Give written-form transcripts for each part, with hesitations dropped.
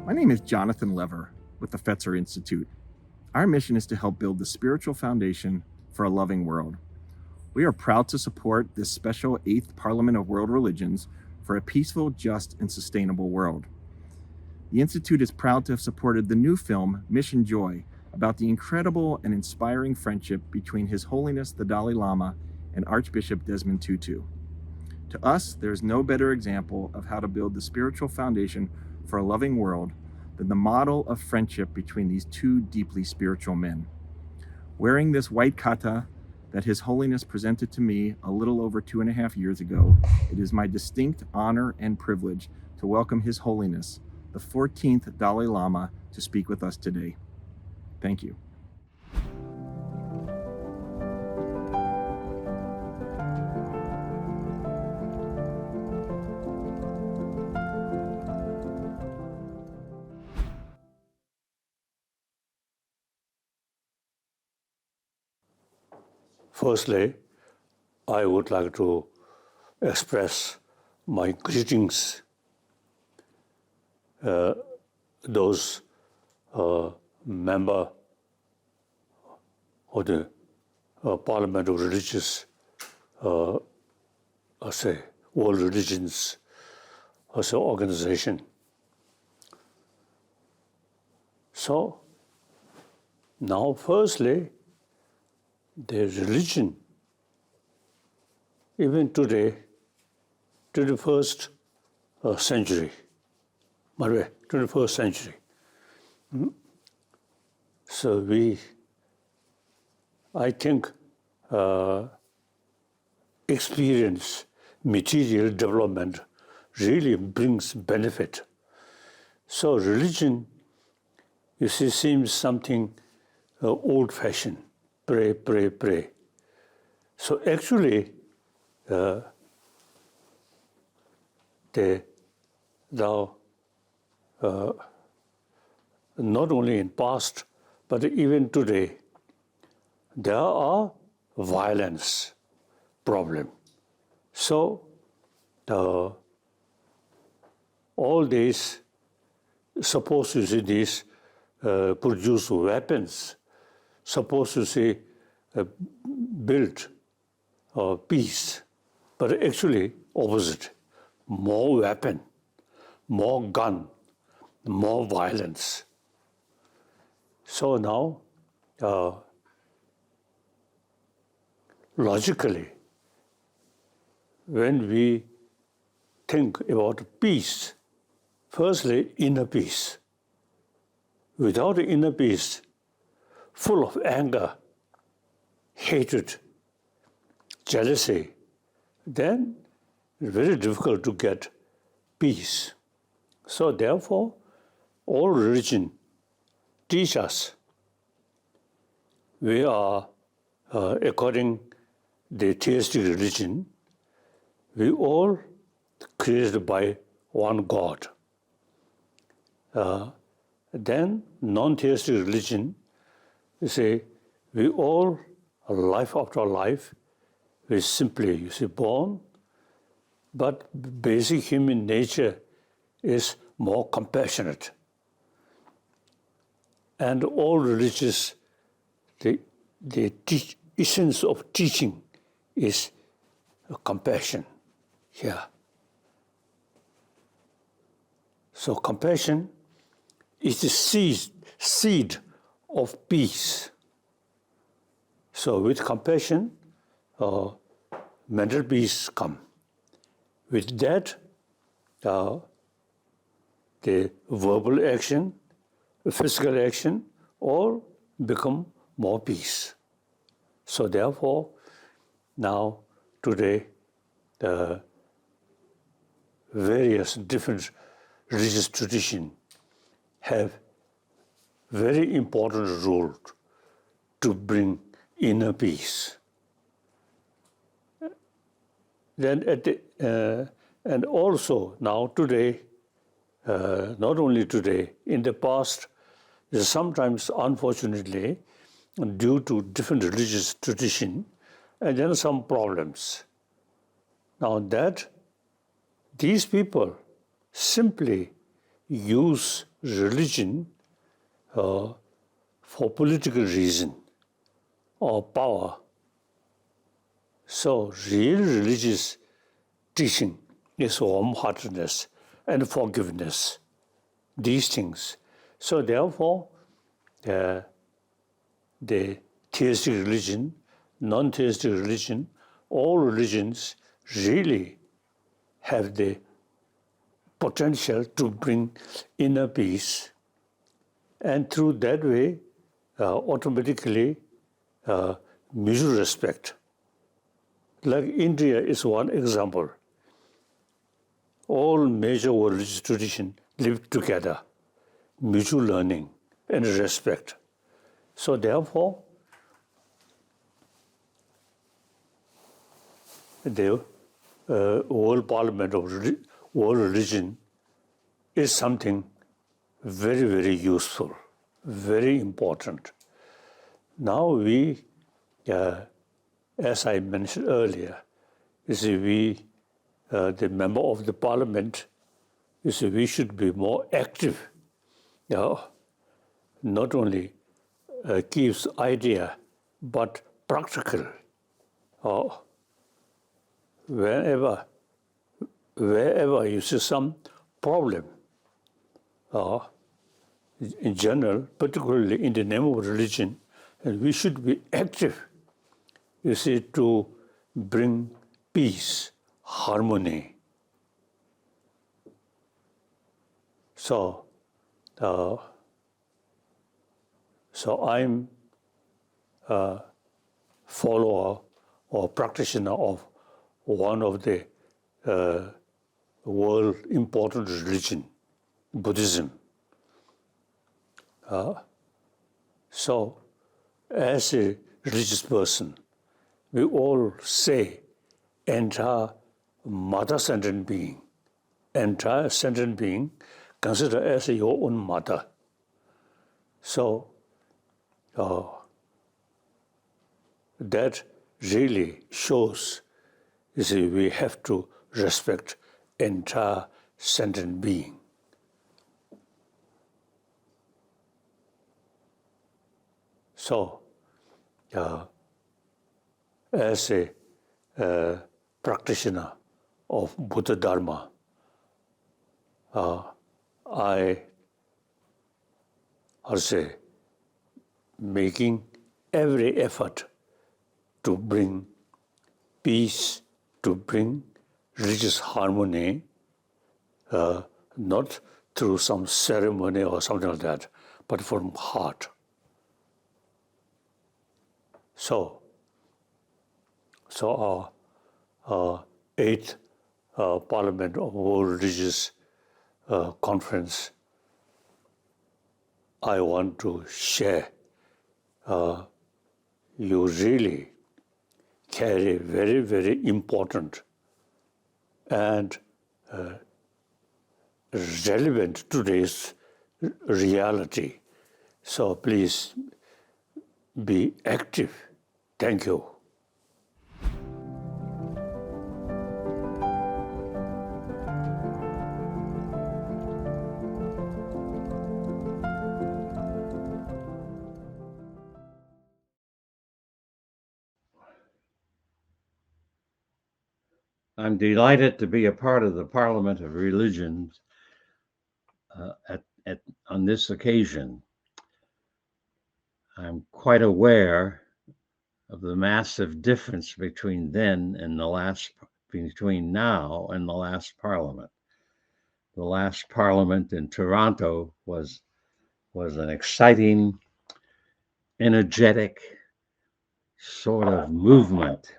My name is Jonathan Lever with the Fetzer Institute. Our mission is to help build the spiritual foundation for a loving world. We are proud to support this special 8th Parliament of World Religions for a peaceful, just, and sustainable world. The Institute is proud to have supported the new film, Mission Joy, about the incredible and inspiring friendship between His Holiness the Dalai Lama and Archbishop Desmond Tutu. To us, there is no better example of how to build the spiritual foundation for a loving world than the model of friendship between these two deeply spiritual men. Wearing this white kata that His Holiness presented to me a little over 2.5 years ago, it is my distinct honor and privilege to welcome His Holiness, the 14th Dalai Lama, to speak with us today. Thank you. Firstly, I would like to express my greetings those member of the Parliament of Religious, World Religions organization. So, now firstly, the religion, even today, 21st century, 21st century. So I think, experience, material development really brings benefit. So religion, you see, seems something old-fashioned. Pray, pray, pray. So actually, not only in past, but even today, there are violence problem. So all these, suppose you see these produce weapons, suppose you say build peace, but actually opposite, more weapon, more gun, more violence. So now, logically, when we think about peace, firstly, inner peace. Without inner peace, full of anger, hatred, jealousy, then it's very difficult to get peace. So therefore, all religion teach us we are, according the theistic religion, we all created by one God. Then non-theistic religion, you say, we all, life after life, we simply, you see, born, but basic human nature is more compassionate. And all religious, the essence of teaching is compassion here. So compassion is the seed of peace. So with compassion, mental peace come. With that, the verbal action, physical action, all become more peace. So therefore, now, today, the various different religious traditions have very important role to bring inner peace. Then and also now today, not only today, in the past, sometimes unfortunately, due to different religious tradition, and then some problems. Now that these people simply use religion for political reason or power. So real religious teaching is warm-heartedness and forgiveness, these things. So therefore, the theistic religion, non-theistic religion, all religions really have the potential to bring inner peace, and through that way, automatically, mutual respect. Like India is one example. All major religious traditions live together, mutual learning and respect. So therefore, the World Parliament of World Religion is something very, very useful, very important. Now we, as I mentioned earlier, you see, we, the member of the Parliament, you see, we should be more active. Not only gives idea, but practical. Wherever you see some problem, in general, particularly in the name of religion, and we should be active, you see, to bring peace, harmony. So I'm a follower or practitioner of one of the world important religion, Buddhism. So as a religious person, we all say entire mother-centered being, entire sentient being, consider as your own mother. So that really shows, you see, we have to respect entire sentient being. So, as a practitioner of Buddha Dharma, I say, making every effort to bring peace, to bring religious harmony, not through some ceremony or something like that, but from heart. So our 8th Parliament of World Religious Conference, I want to share. You really carry very, very important and relevant to today's reality. So please be active. Thank you. I'm delighted to be a part of the Parliament of Religions on this occasion. I'm quite aware of the massive difference between now and the last Parliament. The last Parliament in Toronto was an exciting, energetic sort of movement,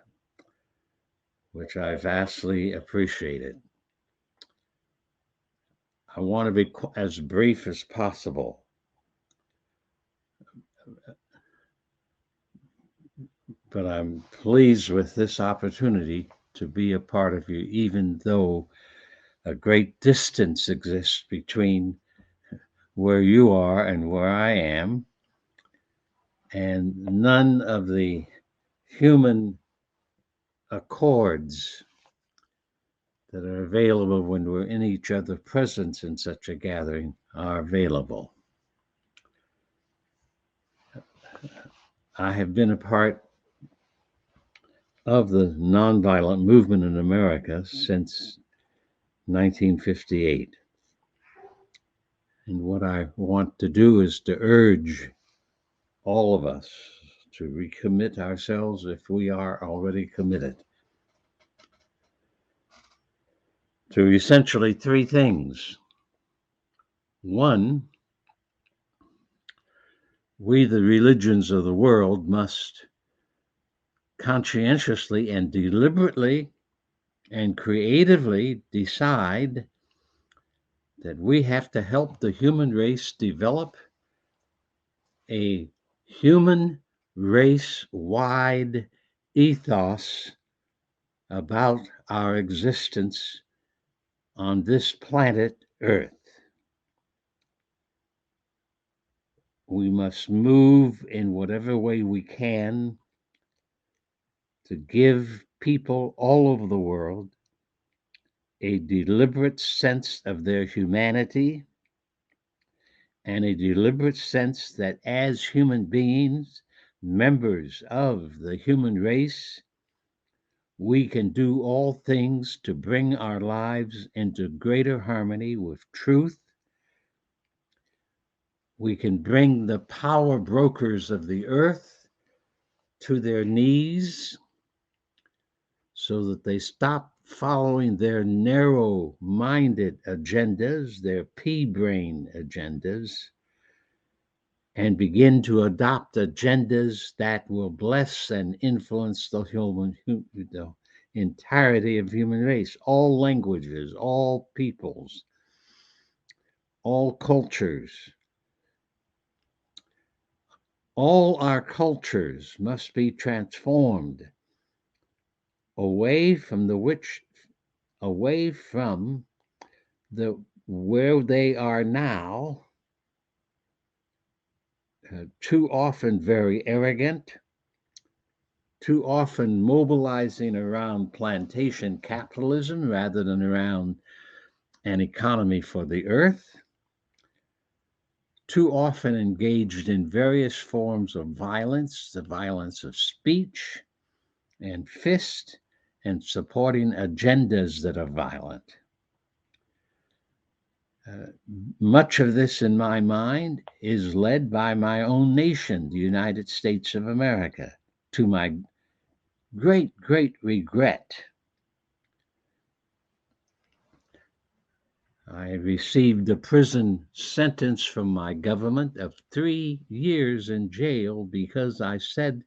which I vastly appreciated. I want to be as brief as possible. But I'm pleased with this opportunity to be a part of you, even though a great distance exists between where you are and where I am, and none of the human accords that are available when we're in each other's presence in such a gathering are available. I have been a part of the nonviolent movement in America since 1958. And what I want to do is to urge all of us to recommit ourselves if we are already committed to essentially three things. One, we, the religions of the world, must conscientiously and deliberately and creatively decide that we have to help the human race develop a human race-wide ethos about our existence on this planet Earth. We must move in whatever way we can to give people all over the world a deliberate sense of their humanity and a deliberate sense that as human beings, members of the human race, we can do all things to bring our lives into greater harmony with truth. We can bring the power brokers of the earth to their knees so that they stop following their narrow-minded agendas, their pea-brain agendas, and begin to adopt agendas that will bless and influence the entirety of human race, all languages, all peoples, all cultures. All our cultures must be transformed away from where they are now, too often very arrogant, too often mobilizing around plantation capitalism rather than around an economy for the earth, too often engaged in various forms of violence, the violence of speech and fist, and supporting agendas that are violent. Much of this, in my mind, is led by my own nation, the United States of America, to my great, great regret. I received a prison sentence from my government of 3 years in jail because I said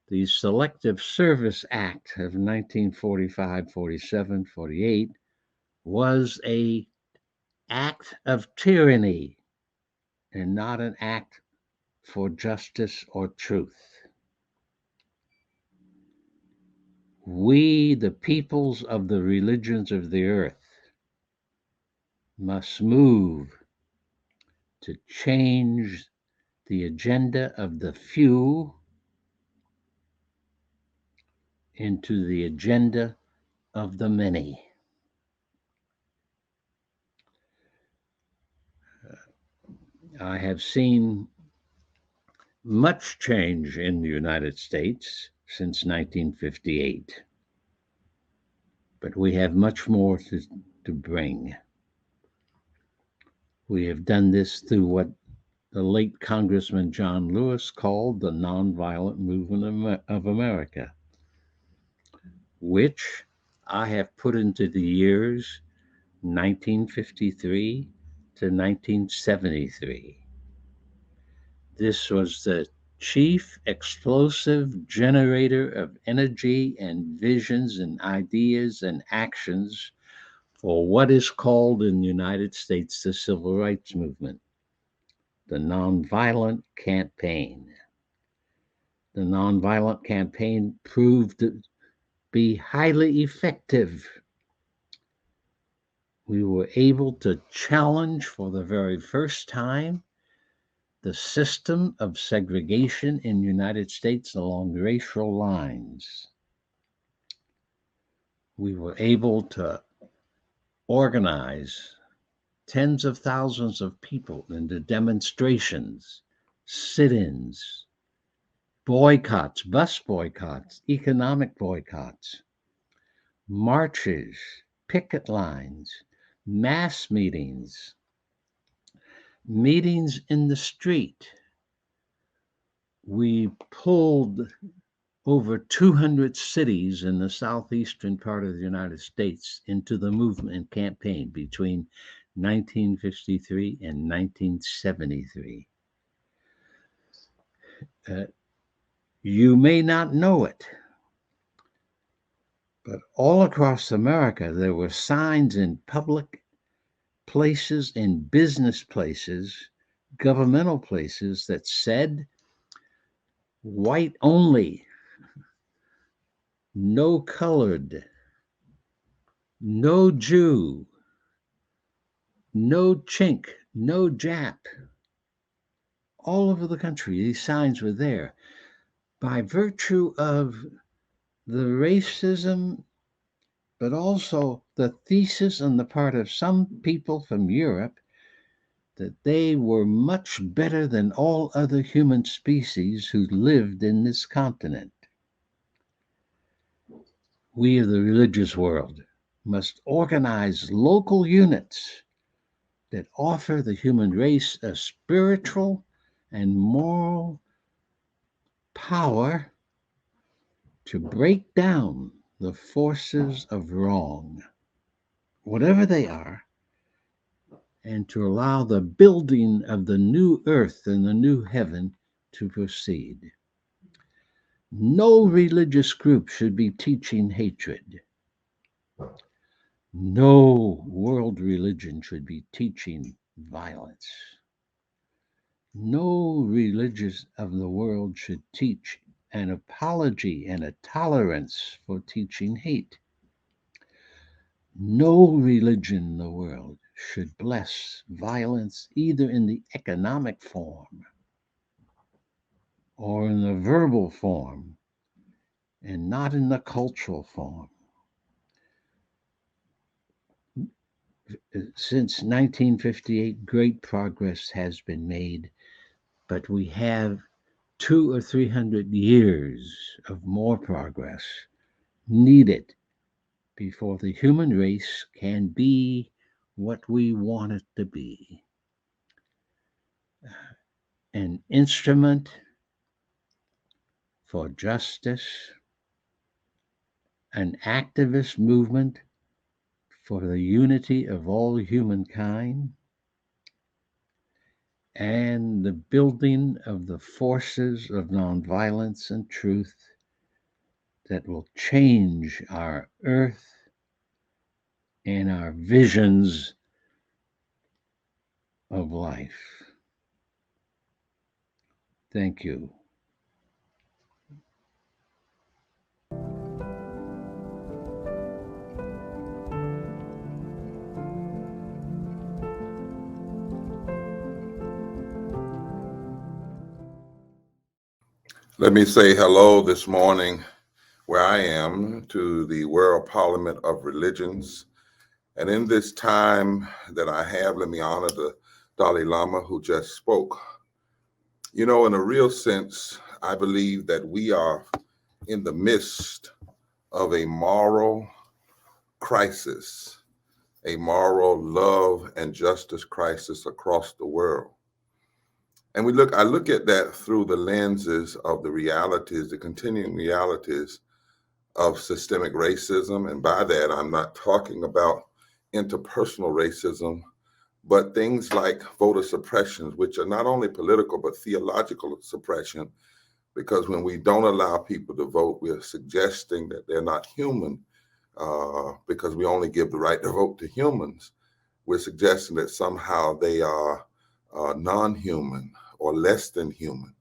the Selective Service Act of 1945, 47, 48 was an act of tyranny and not an act for justice or truth. We, the peoples of the religions of the earth, must move to change the agenda of the few into the agenda of the many. I have seen much change in the United States since 1958, but we have much more to bring. We have done this through what the late Congressman John Lewis called the Nonviolent Movement of America, which I have put into the years 1953 to 1973. This was the chief explosive generator of energy and visions and ideas and actions for what is called in the United States the Civil Rights Movement, the Nonviolent Campaign. The Nonviolent Campaign proved to be highly effective. We were able to challenge for the very first time the system of segregation in the United States along racial lines. we were able to organize tens of thousands of people into demonstrations, sit-ins, boycotts, bus boycotts, economic boycotts, marches, picket lines, mass meetings, meetings in the street. We pulled over 200 cities in the southeastern part of the United States into the movement campaign between 1953 and 1973. You may not know it, but all across America, there were signs in public places, in business places, governmental places that said, white only, no colored, no Jew, no Chink, no Jap. All over the country, these signs were there. By virtue of the racism, but also the thesis on the part of some people from Europe that they were much better than all other human species who lived in this continent. We of the religious world must organize local units that offer the human race a spiritual and moral power to break down the forces of wrong, whatever they are, and to allow the building of the new earth and the new heaven to proceed. No religious group should be teaching hatred. No world religion should be teaching violence. No religious of the world should teach an apology and a tolerance for teaching hate. No religion in the world should bless violence either in the economic form or in the verbal form, and not in the cultural form. Since 1958, great progress has been made, but we have 200 or 300 years of more progress needed before the human race can be what we want it to be. An instrument for justice, an activist movement for the unity of all humankind, and the building of the forces of nonviolence and truth that will change our earth and our visions of life. Thank you. Let me say hello this morning where I am to the World Parliament of Religions. And in this time that I have, let me honor the Dalai Lama who just spoke. You know, in a real sense, I believe that we are in the midst of a moral crisis, a moral love and justice crisis across the world. And I look at that through the lenses of the realities, the continuing realities of systemic racism. And by that, I'm not talking about interpersonal racism, but things like voter suppressions, which are not only political, but theological suppression, because when we don't allow people to vote, we're suggesting that they're not human because we only give the right to vote to humans. We're suggesting that somehow they are non-human or less than human.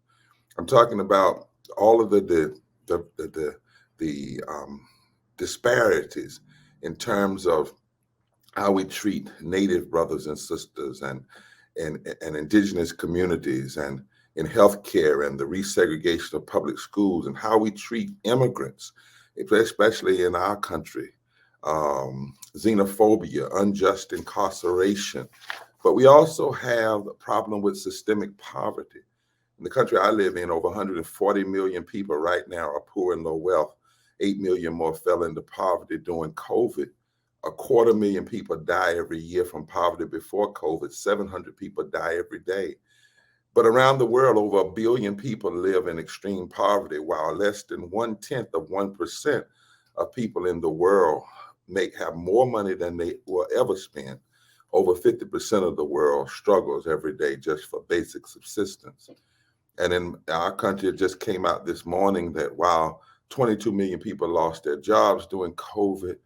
I'm talking about all of the disparities in terms of how we treat Native brothers and sisters and indigenous communities, and in healthcare and the resegregation of public schools, and how we treat immigrants, especially in our country, xenophobia, unjust incarceration. But we also have the problem with systemic poverty. In the country I live in, over 140 million people right now are poor and low wealth. 8 million more fell into poverty during COVID. 250,000 people die every year from poverty before COVID. 700 people die every day. But around the world, over 1 billion people live in extreme poverty, while less than 0.1% of people in the world have more money than they will ever spend. Over 50% of the world struggles every day just for basic subsistence. And in our country, it just came out this morning that while 22 million people lost their jobs during COVID,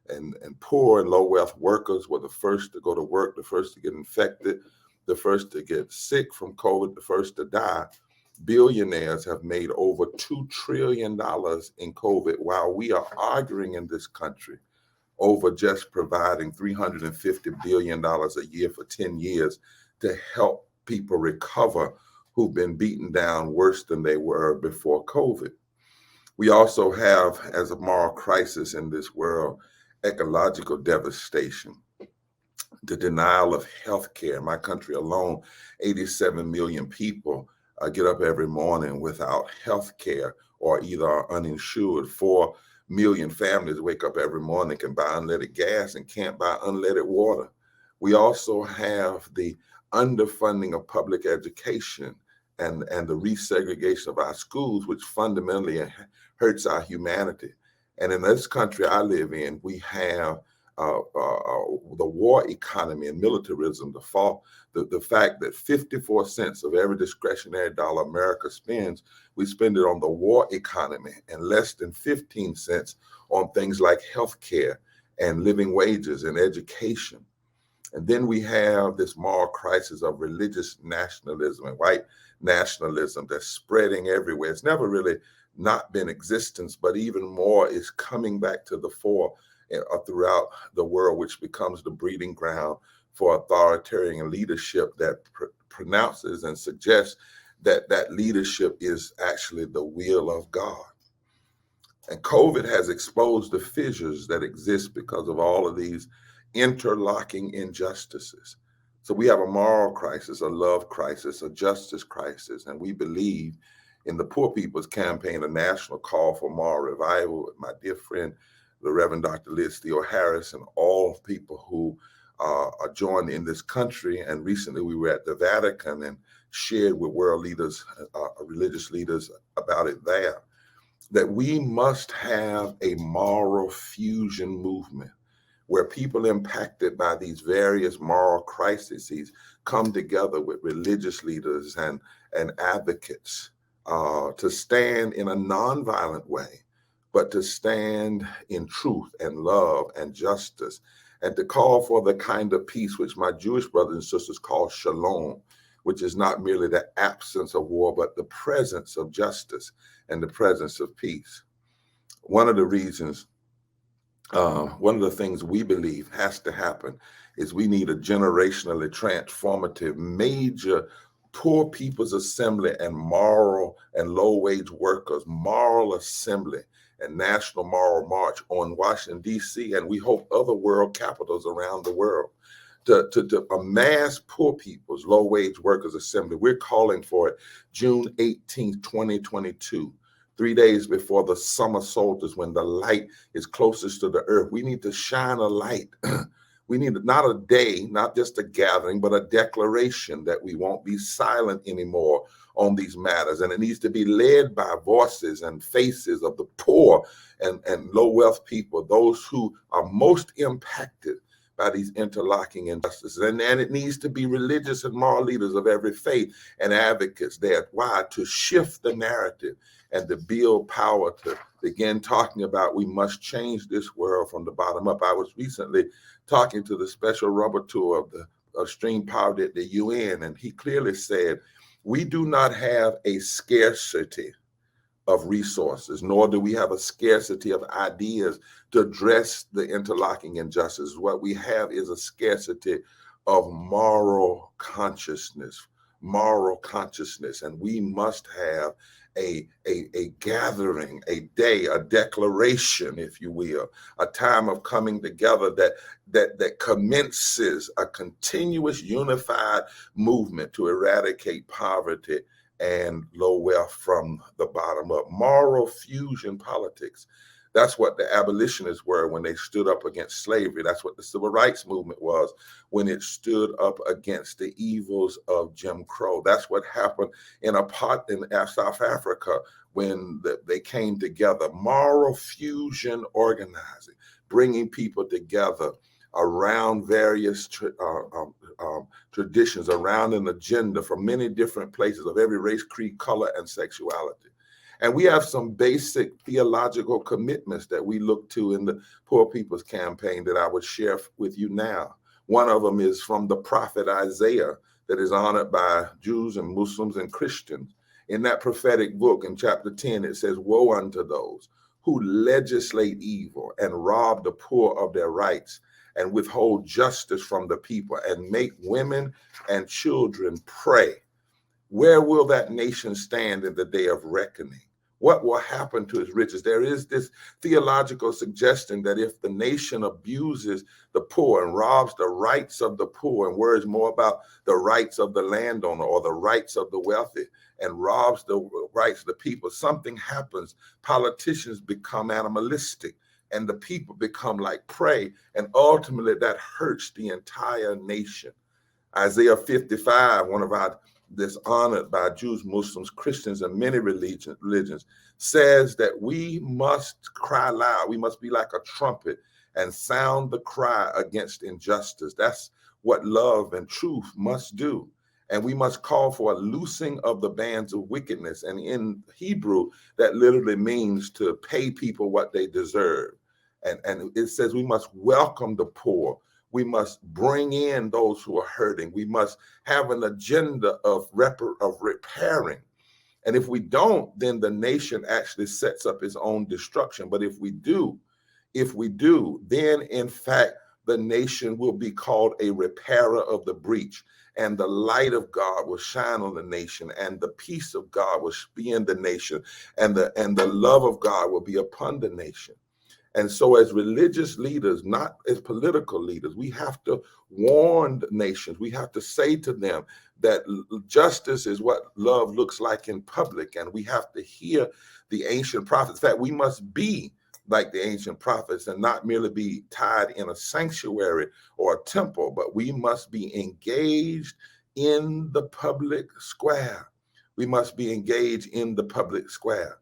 and poor and low wealth workers were the first to go to work, the first to get infected, the first to get sick from COVID, the first to die, billionaires have made over $2 trillion in COVID, while we are arguing in this country over just providing $350 billion a year for 10 years to help people recover who've been beaten down worse than they were before COVID. We also have, as a moral crisis in this world, ecological devastation, the denial of health care. In my country alone, 87 million people get up every morning without health care or either are uninsured. 4 million families wake up every morning, can buy unleaded gas and can't buy unleaded water. We also have the underfunding of public education and the resegregation of our schools, which fundamentally hurts our humanity. And in this country I live in, we have the war economy and militarism, the fact that 54 cents of every discretionary dollar America spends, we spend it on the war economy and less than 15 cents on things like healthcare and living wages and education. And then we have this moral crisis of religious nationalism and white nationalism that's spreading everywhere. It's never really not been existence, but even more is coming back to the fore throughout the world, which becomes the breeding ground for authoritarian leadership that pronounces and suggests that that leadership is actually the will of God. And COVID has exposed the fissures that exist because of all of these interlocking injustices. So we have a moral crisis, a love crisis, a justice crisis, and we believe in the Poor People's Campaign, a national call for moral revival with my dear friend, the Reverend Dr. Liz Theo Harris, and all people who are joined in this country. And recently we were at the Vatican and shared with world leaders, religious leaders about it there, that we must have a moral fusion movement where people impacted by these various moral crises come together with religious leaders and advocates to stand in a nonviolent way, but to stand in truth and love and justice, and to call for the kind of peace which my Jewish brothers and sisters call shalom, which is not merely the absence of war, but the presence of justice and the presence of peace. One of the reasons, one of the things we believe has to happen is we need a generationally transformative major Poor People's Assembly and moral and low-wage workers, moral assembly and national moral march on Washington, D.C., and we hope other world capitals around the world to amass poor people's low-wage workers assembly. We're calling for it June 18th, 2022, 3 days before the summer solstice, when the light is closest to the earth. We need to shine a light. We need not a day, not just a gathering, but a declaration that we won't be silent anymore on these matters. And it needs to be led by voices and faces of the poor and low wealth people, those who are most impacted by these interlocking injustices. And it needs to be religious and moral leaders of every faith and advocates there. Why? To shift the narrative and to build power, to begin talking about we must change this world from the bottom up. I was recently talking to the special rapporteur of the extreme poverty at the UN, and he clearly said, we do not have a scarcity of resources, nor do we have a scarcity of ideas to address the interlocking injustices. What we have is a scarcity of moral consciousness, and we must have a gathering, a day, a declaration, if you will, a time of coming together that commences a continuous unified movement to eradicate poverty and low wealth from the bottom up. Moral fusion politics. That's what the abolitionists were when they stood up against slavery. That's what the civil rights movement was when it stood up against the evils of Jim Crow. That's what happened in South Africa when they came together. Moral fusion organizing, bringing people together around various traditions, around an agenda from many different places of every race, creed, color, and sexuality. And we have some basic theological commitments that we look to in the Poor People's Campaign that I would share with you now. One of them is from the prophet Isaiah that is honored by Jews and Muslims and Christians. In that prophetic book, in chapter 10, it says, "Woe unto those who legislate evil and rob the poor of their rights and withhold justice from the people and make women and children pray. Where will that nation stand in the day of reckoning? What will happen to its riches?" There is this theological suggestion that if the nation abuses the poor and robs the rights of the poor and worries more about the rights of the landowner or the rights of the wealthy and robs the rights of the people, something happens. Politicians become animalistic and the people become like prey, and ultimately that hurts the entire nation. Isaiah 55, one of our that's honored by Jews, Muslims, Christians, and many religions, says that we must cry loud. We must be like a trumpet and sound the cry against injustice. That's what love and truth must do. And we must call for a loosing of the bands of wickedness. And in Hebrew, that literally means to pay people what they deserve. And it says we must welcome the poor. We must bring in those who are hurting. We must have an agenda of repairing. And if we don't, then the nation actually sets up its own destruction. But if we do, then in fact, the nation will be called a repairer of the breach. And the light of God will shine on the nation, and the peace of God will be in the nation, and the love of God will be upon the nation. And so as religious leaders, not as political leaders, we have to warn the nations. We have to say to them that justice is what love looks like in public. And we have to hear the ancient prophets. In fact, we must be like the ancient prophets and not merely be tied in a sanctuary or a temple, but we must be engaged in the public square. We must be engaged in the public square.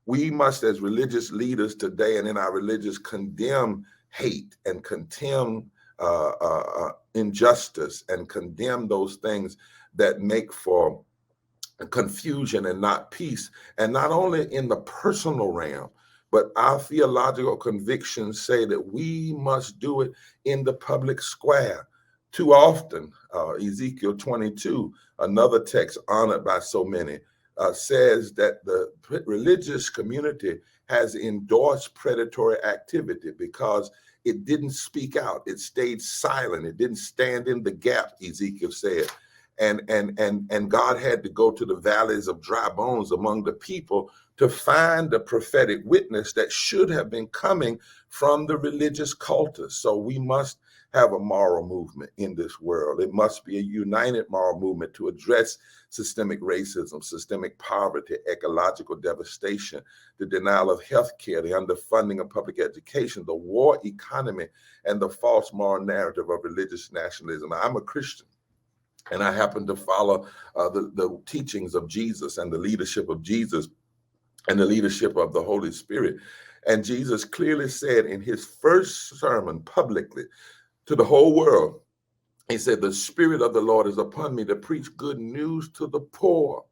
We must, as religious leaders today and in our religions, condemn hate and condemn injustice and condemn those things that make for confusion and not peace. And not only in the personal realm, but our theological convictions say that we must do it in the public square. Too often, Ezekiel 22, another text honored by so many, says that the religious community has endorsed predatory activity because it didn't speak out. It stayed silent. It didn't stand in the gap, Ezekiel said. And God had to go to the valleys of dry bones among the people to find the prophetic witness that should have been coming from the religious cultus. So we must have a moral movement in this world. It must be a united moral movement to address systemic racism, systemic poverty, ecological devastation, the denial of health care, the underfunding of public education, the war economy, and the false moral narrative of religious nationalism. I'm a Christian, and I happen to follow the teachings of Jesus and the leadership of Jesus and the leadership of the Holy Spirit. And Jesus clearly said in his first sermon publicly to the whole world, he said, "The Spirit of the Lord is upon me to preach good news to the poor."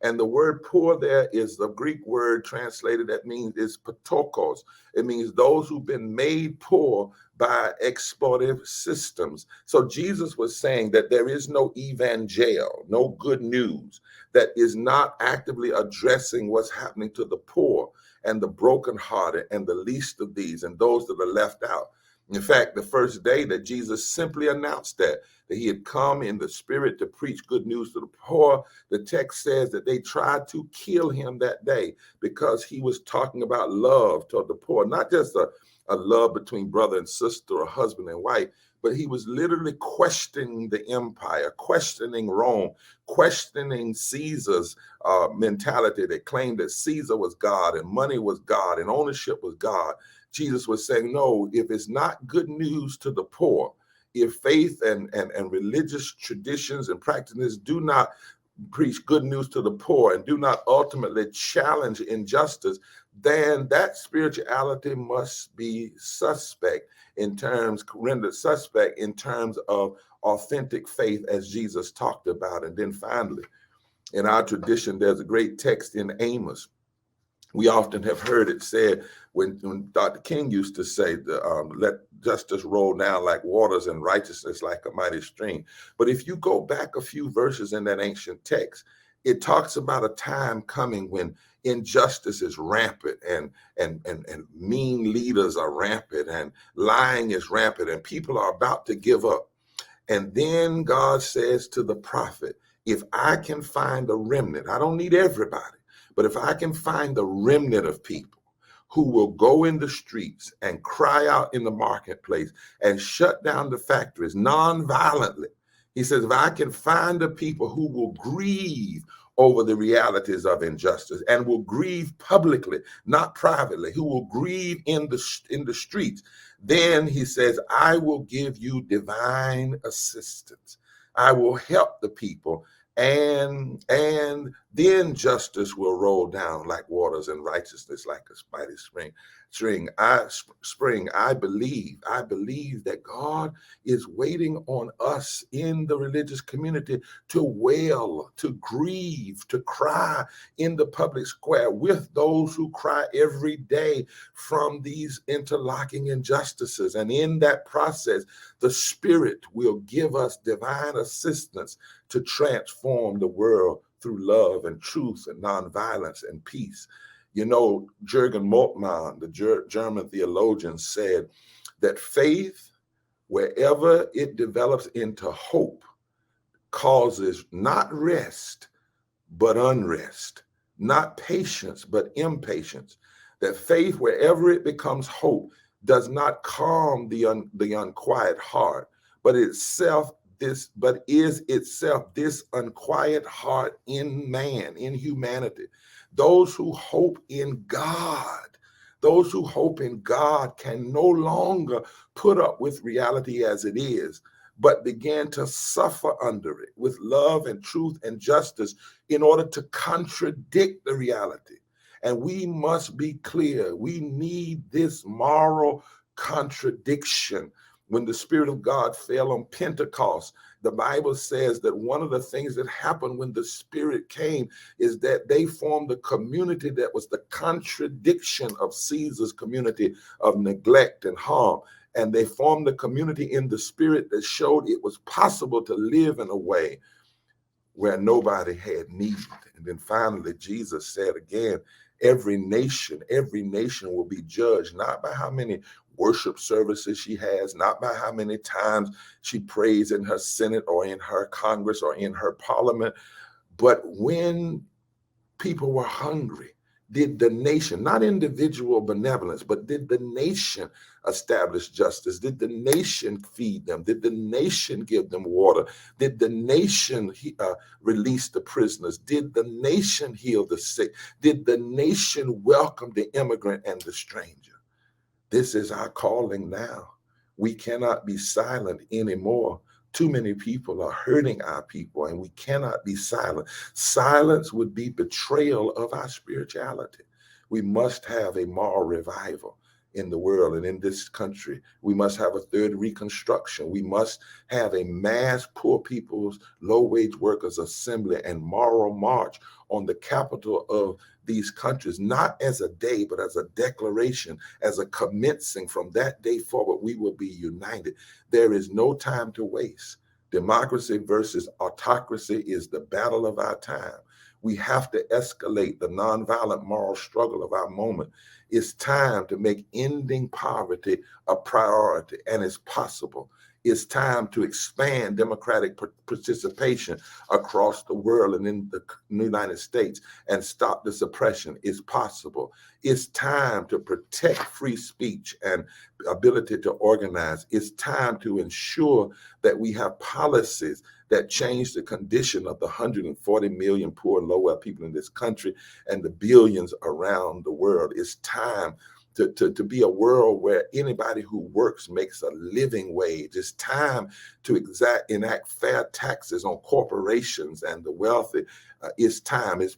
And the word poor there is the Greek word translated that means is patokos. It means those who've been made poor by exploitive systems. So Jesus was saying that there is no evangel, no good news that is not actively addressing what's happening to the poor and the brokenhearted and the least of these and those that are left out. In fact, the first day that Jesus simply announced that he had come in the spirit to preach good news to the poor, the text says that they tried to kill him that day because he was talking about love toward the poor, not just a love between brother and sister or husband and wife, but he was literally questioning the empire, questioning Rome, questioning Caesar's mentality that claimed that Caesar was God and money was God and ownership was God. Jesus was saying, no, if it's not good news to the poor, if faith and religious traditions and practices do not preach good news to the poor and do not ultimately challenge injustice, then that spirituality must be rendered suspect in terms of authentic faith, as Jesus talked about. And then finally, in our tradition, there's a great text in Amos. We often have heard it said when Dr. King used to say, let justice roll down like waters and righteousness like a mighty stream. But if you go back a few verses in that ancient text, it talks about a time coming when injustice is rampant and mean leaders are rampant and lying is rampant and people are about to give up. And then God says to the prophet, if I can find a remnant, I don't need everybody, but if I can find a remnant of people who will go in the streets and cry out in the marketplace and shut down the factories non-violently, he says, if I can find the people who will grieve over the realities of injustice and will grieve publicly, not privately, who will grieve in the streets, then he says, I will give you divine assistance. I will help the people. And then justice will roll down like waters and righteousness like a mighty spring. I believe that God is waiting on us in the religious community to wail, to grieve, to cry in the public square with those who cry every day from these interlocking injustices. And in that process, the Spirit will give us divine assistance to transform the world through love and truth and nonviolence and peace. You know, Jürgen Moltmann, the German theologian, said that faith, wherever it develops into hope, causes not rest, but unrest, not patience, but impatience. That faith, wherever it becomes hope, does not calm the unquiet heart, but is itself this unquiet heart in man, in humanity. Those who hope in God, can no longer put up with reality as it is, but begin to suffer under it with love and truth and justice in order to contradict the reality. And we must be clear, we need this moral contradiction. When the Spirit of God fell on Pentecost, the Bible says that one of the things that happened when the Spirit came is that they formed a community that was the contradiction of Caesar's community of neglect and harm. And they formed a community in the Spirit that showed it was possible to live in a way where nobody had need. And then finally, Jesus said again, every nation will be judged not by how many worship services she has, not by how many times she prays in her Senate or in her Congress or in her parliament, but when people were hungry, did the nation, not individual benevolence, but did the nation establish justice? Did the nation feed them? Did the nation give them water? Did the nation release the prisoners? Did the nation heal the sick? Did the nation welcome the immigrant and the stranger? This is our calling now. We cannot be silent anymore. Too many people are hurting our people, and we cannot be silent. Silence would be betrayal of our spirituality. We must have a moral revival in the world and in this country. We must have a third reconstruction. We must have a mass poor people's low-wage workers assembly and moral march on the capital of these countries, not as a day, but as a declaration, as a commencing from that day forward, we will be united. There is no time to waste. Democracy versus autocracy is the battle of our time. We have to escalate the nonviolent moral struggle of our moment. It's time to make ending poverty a priority, and it's possible. It's time to expand democratic participation across the world and in the United States and stop the suppression. It's possible. It's time to protect free speech and ability to organize. It's time to ensure that we have policies that change the condition of the 140 million poor and low-wealth people in this country and the billions around the world. It's time to be a world where anybody who works makes a living wage. It's time to enact fair taxes on corporations and the wealthy. It's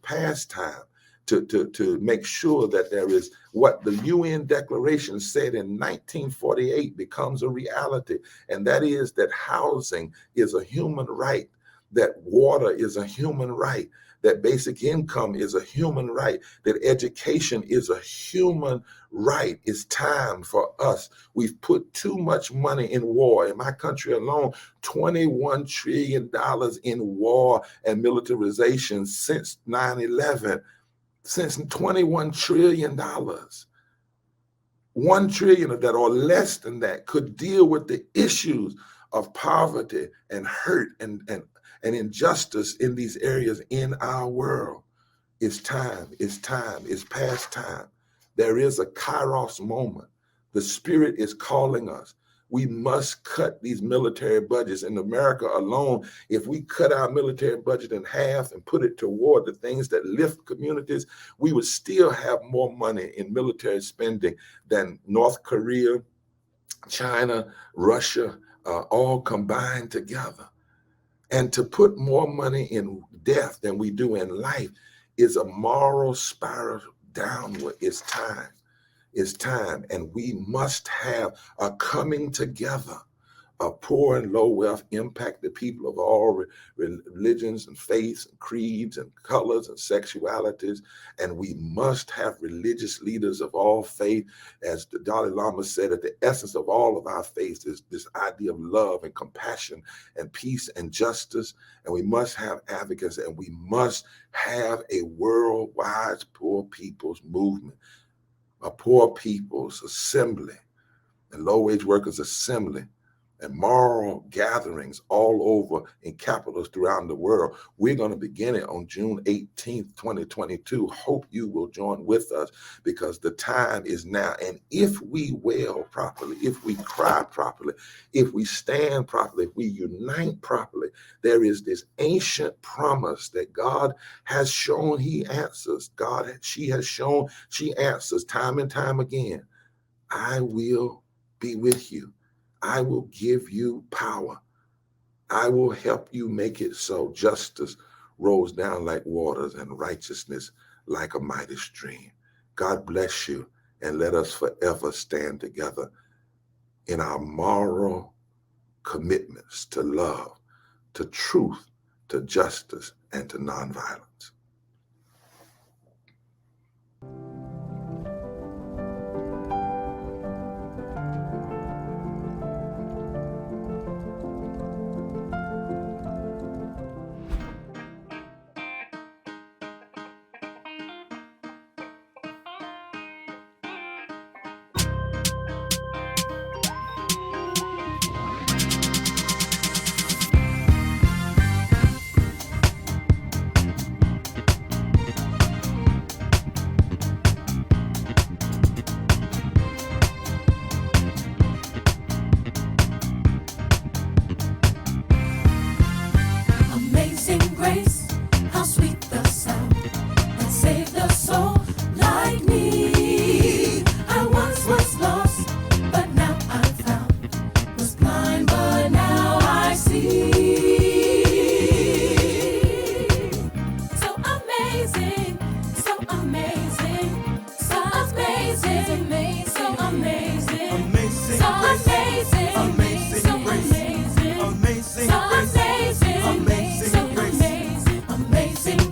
past time to make sure that there is what the UN Declaration said in 1948 becomes a reality, and that is that housing is a human right, that water is a human right, that basic income is a human right, that education is a human right. It's time for us. We've put too much money in war. In my country alone, $21 trillion in war and militarization since 9/11. Since $21 trillion. $1 trillion of that or less than that could deal with the issues of poverty and hurt and injustice in these areas in our world. It's time, it's past time. There is a Kairos moment. The Spirit is calling us. We must cut these military budgets. In America alone, if we cut our military budget in half and put it toward the things that lift communities, we would still have more money in military spending than North Korea, China, Russia, all combined together. And to put more money in death than we do in life is a moral spiral downward. It's time. It's time, and we must have a coming together of poor and low wealth impacted people of all religions and faiths and creeds and colors and sexualities. And we must have religious leaders of all faith. As the Dalai Lama said, at the essence of all of our faiths is this idea of love and compassion and peace and justice. And we must have advocates, and we must have a worldwide poor people's movement. A poor people's assembly and low-wage workers assembly and moral gatherings all over in capitals throughout the world. We're going to begin it on June 18th, 2022. Hope you will join with us because the time is now. And if we wail properly, if we cry properly, if we stand properly, if we unite properly, there is this ancient promise that God has shown he answers. She has shown she answers time and time again. I will be with you. I will give you power. I will help you make it so. Justice rolls down like waters and righteousness like a mighty stream. God bless you, and let us forever stand together in our moral commitments to love, to truth, to justice, and to nonviolence. Amazing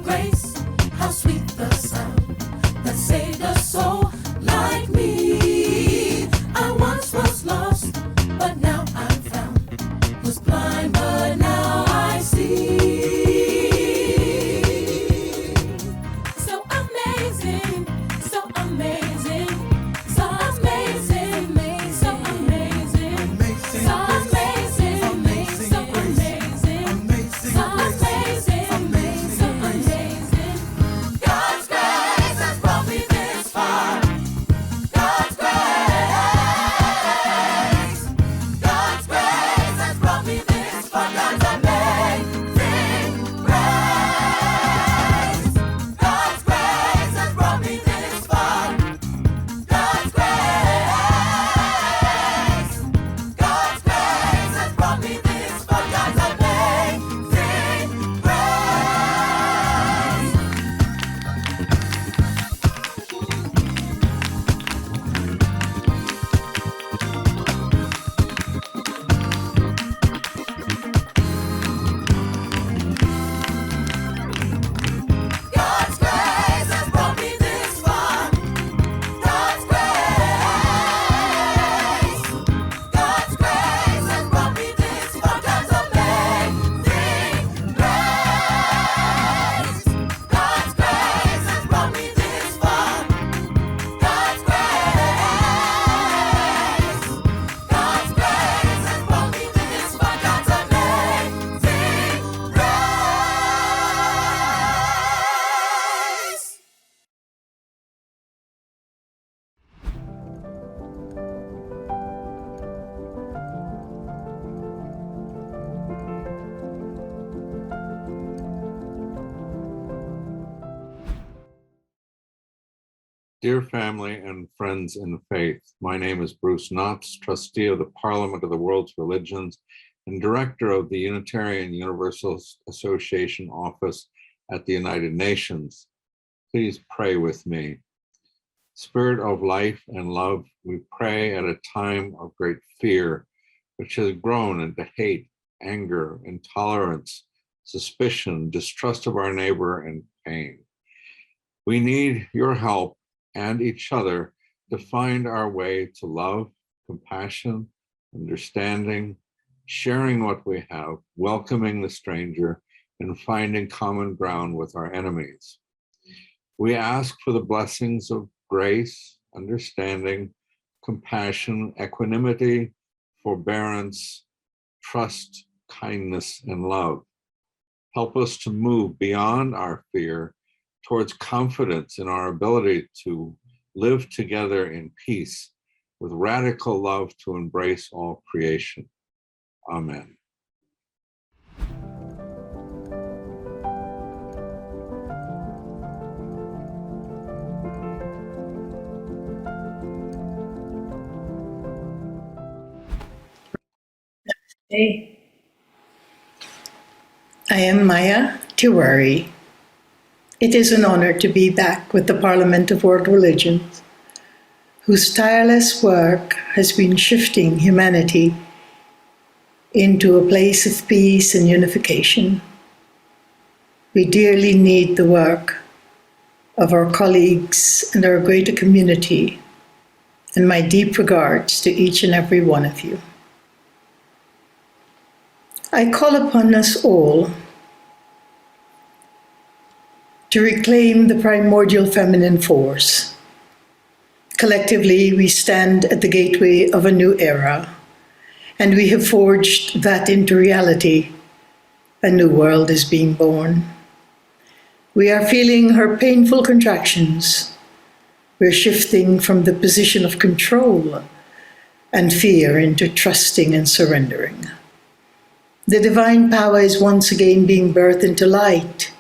Dear family and friends in the faith, my name is Bruce Knotts, trustee of the Parliament of the World's Religions and director of the Unitarian Universalist Association office at the United Nations. Please pray with me. Spirit of life and love, we pray at a time of great fear, which has grown into hate, anger, intolerance, suspicion, distrust of our neighbor, and pain. We need your help and each other to find our way to love, compassion, understanding, sharing what we have, welcoming the stranger, and finding common ground with our enemies. We ask for the blessings of grace, understanding, compassion, equanimity, forbearance, trust, kindness, and love. Help us to move beyond our fear towards confidence in our ability to live together in peace with radical love to embrace all creation. Amen. Hey. I am Maya Tiwari. It is an honor to be back with the Parliament of World Religions, whose tireless work has been shifting humanity into a place of peace and unification. We dearly need the work of our colleagues and our greater community, and my deep regards to each and every one of you. I call upon us all to reclaim the primordial feminine force. Collectively, we stand at the gateway of a new era, and we have forged that into reality. A new world is being born. We are feeling her painful contractions. We're shifting from the position of control and fear into trusting and surrendering. The divine power is once again being birthed into light.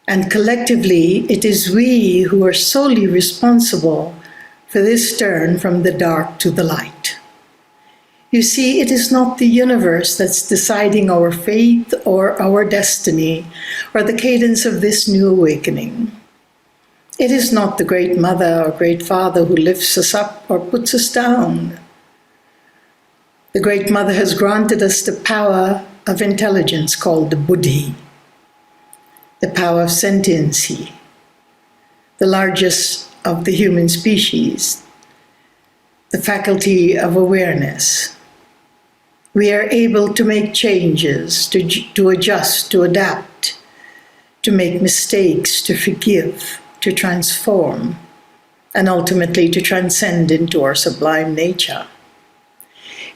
And collectively, it is we who are solely responsible for this turn from the dark to the light. You see, it is not the universe that's deciding our fate or our destiny or the cadence of this new awakening. It is not the great mother or great father who lifts us up or puts us down. The great mother has granted us the power of intelligence called the buddhi, the power of sentiency, the largest of the human species, the faculty of awareness. We are able to make changes, to adjust, to adapt, to make mistakes, to forgive, to transform, and ultimately to transcend into our sublime nature.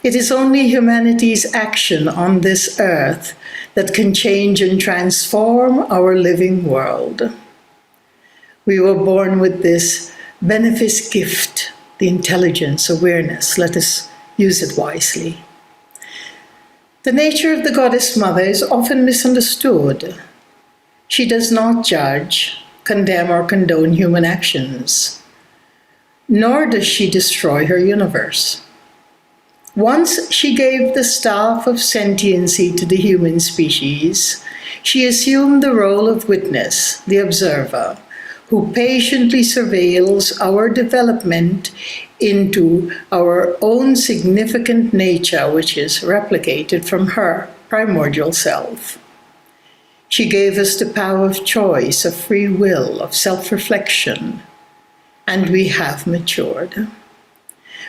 It is only humanity's action on this earth that can change and transform our living world. We were born with this beneficial gift, the intelligence, awareness. Let us use it wisely. The nature of the Goddess Mother is often misunderstood. She does not judge, condemn, or condone human actions, nor does she destroy her universe. Once she gave the staff of sentiency to the human species, she assumed the role of witness, the observer, who patiently surveils our development into our own significant nature, which is replicated from her primordial self. She gave us the power of choice, of free will, of self-reflection, and we have matured.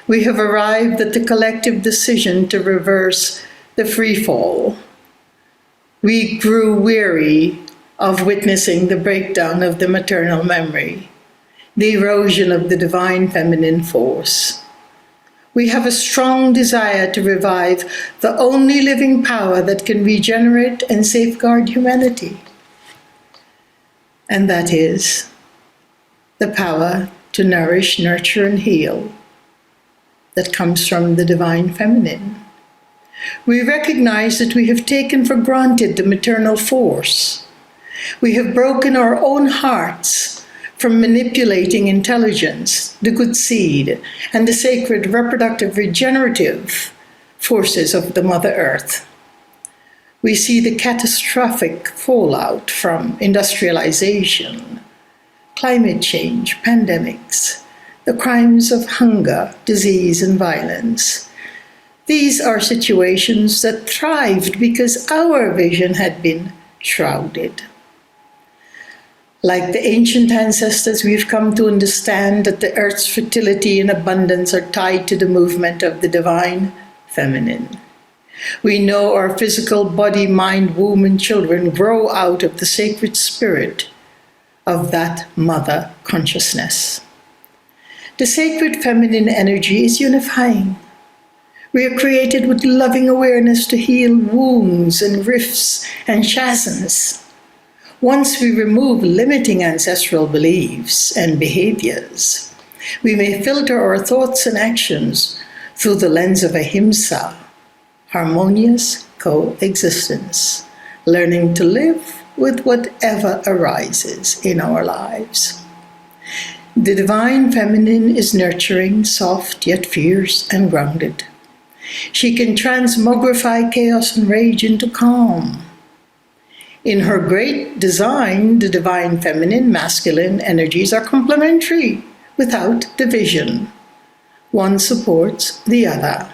We have arrived at the collective decision to reverse the free fall. We grew weary of witnessing the breakdown of the maternal memory, the erosion of the divine feminine force. We have a strong desire to revive the only living power that can regenerate and safeguard humanity. And that is the power to nourish, nurture, and heal that comes from the divine feminine. We recognize that we have taken for granted the maternal force. We have broken our own hearts from manipulating intelligence, the good seed, and the sacred reproductive regenerative forces of the Mother Earth. We see the catastrophic fallout from industrialization, climate change, pandemics, the crimes of hunger, disease, and violence. These are situations that thrived because our vision had been shrouded. Like the ancient ancestors, we've come to understand that the earth's fertility and abundance are tied to the movement of the divine feminine. We know our physical body, mind, womb, and children grow out of the sacred spirit of that mother consciousness. The sacred feminine energy is unifying. We are created with loving awareness to heal wounds and rifts and chasms. Once we remove limiting ancestral beliefs and behaviors, we may filter our thoughts and actions through the lens of ahimsa, harmonious coexistence, learning to live with whatever arises in our lives. The divine feminine is nurturing, soft, yet fierce and grounded. She can transmogrify chaos and rage into calm. In her great design, the divine feminine, masculine energies are complementary, without division. One supports the other.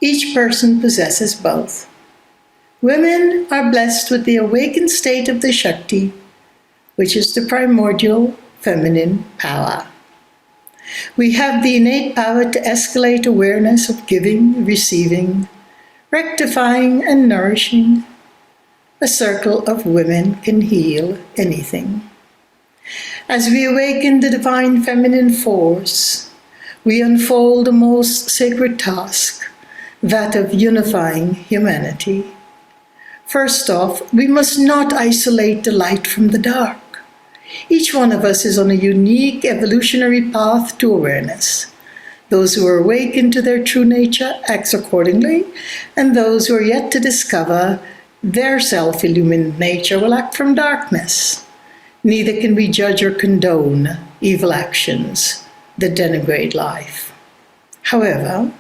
Each person possesses both. Women are blessed with the awakened state of the Shakti, which is the primordial feminine power. We have the innate power to escalate awareness of giving, receiving, rectifying, and nourishing. A circle of women can heal anything. As we awaken the divine feminine force, we unfold the most sacred task, that of unifying humanity. First off, we must not isolate the light from the dark. Each one of us is on a unique evolutionary path to awareness. Those who are awakened to their true nature act accordingly, and those who are yet to discover their self-illumined nature will act from darkness. Neither can we judge or condone evil actions that denigrate life. However,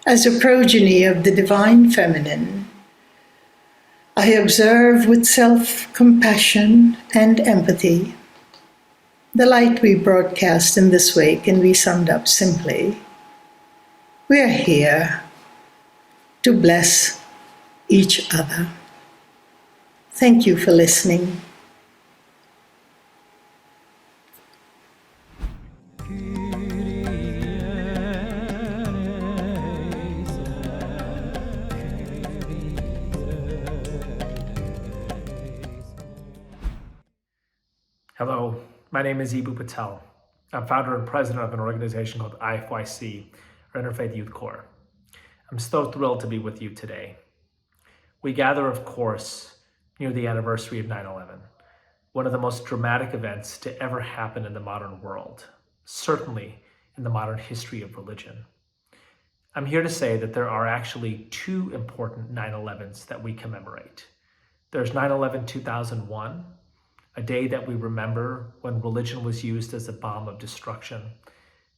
as a progeny of the divine feminine, I observe with self-compassion and empathy. The light we broadcast in this way can be summed up simply. We are here to bless each other. Thank you for listening. Hello, my name is Eboo Patel. I'm founder and president of an organization called IFYC, or Interfaith Youth Corps. I'm so thrilled to be with you today. We gather, of course, near the anniversary of 9/11, one of the most dramatic events to ever happen in the modern world, certainly in the modern history of religion. I'm here to say that there are actually two important 9/11s that we commemorate. There's 9/11-2001, a day that we remember when religion was used as a bomb of destruction.